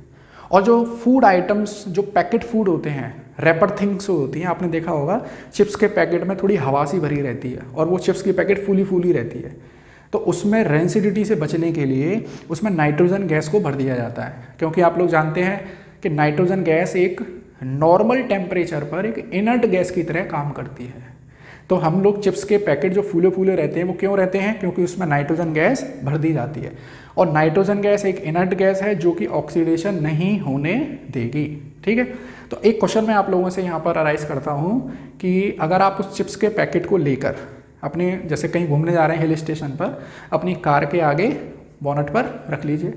और जो फूड आइटम्स, जो पैकेट फूड होते हैं, रैपर थिंग्स होती हैं, आपने देखा होगा चिप्स के पैकेट में थोड़ी हवा सी भरी रहती है और वो चिप्स की पैकेट फूली रहती है, तो उसमें रेंसिडिटी से बचने के लिए उसमें नाइट्रोजन गैस को भर दिया जाता है। क्योंकि आप लोग जानते हैं कि नाइट्रोजन गैस एक नॉर्मल टेम्परेचर पर एक इनर्ट गैस की तरह काम करती है। तो हम लोग चिप्स के पैकेट जो फूले रहते हैं वो क्यों रहते हैं, क्योंकि उसमें नाइट्रोजन गैस भर दी जाती है और नाइट्रोजन गैस एक इनर्ट गैस है जो कि ऑक्सीडेशन नहीं होने देगी। ठीक है, तो एक क्वेश्चन मैं आप लोगों से यहाँ पर अराइज करता हूँ कि अगर आप उस चिप्स के पैकेट को लेकर अपने, जैसे कहीं घूमने जा रहे हैं हिल स्टेशन पर, अपनी कार के आगे बोनट पर रख लीजिए,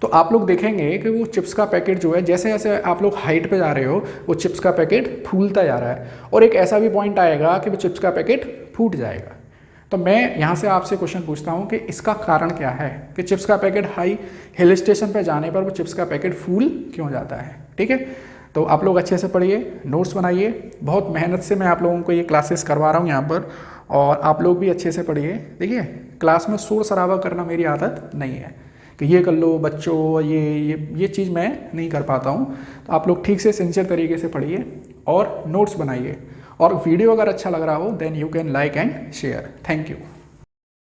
तो आप लोग देखेंगे कि वो चिप्स का पैकेट जो है, जैसे जैसे आप लोग हाइट पे जा रहे हो वो चिप्स का पैकेट फूलता जा रहा है और एक ऐसा भी पॉइंट आएगा कि वो चिप्स का पैकेट फूट जाएगा। तो मैं यहाँ से आपसे क्वेश्चन पूछता हूँ कि इसका कारण क्या है कि चिप्स का पैकेट हाई हिल स्टेशन पर जाने पर वो चिप्स का पैकेट फूल क्यों जाता है। ठीक है, तो आप लोग अच्छे से पढ़िए, नोट्स बनाइए। बहुत मेहनत से मैं आप लोगों को ये क्लासेस करवा रहा हूँ यहाँ पर, और आप लोग भी अच्छे से पढ़िए। देखिए, क्लास में शोर शराबा करना मेरी आदत नहीं है कि ये कर लो बच्चों, ये चीज़ मैं नहीं कर पाता हूँ। तो आप लोग ठीक से सिंसियर तरीके से पढ़िए और नोट्स बनाइए, और वीडियो अगर अच्छा लग रहा हो then you can like and share. Thank you.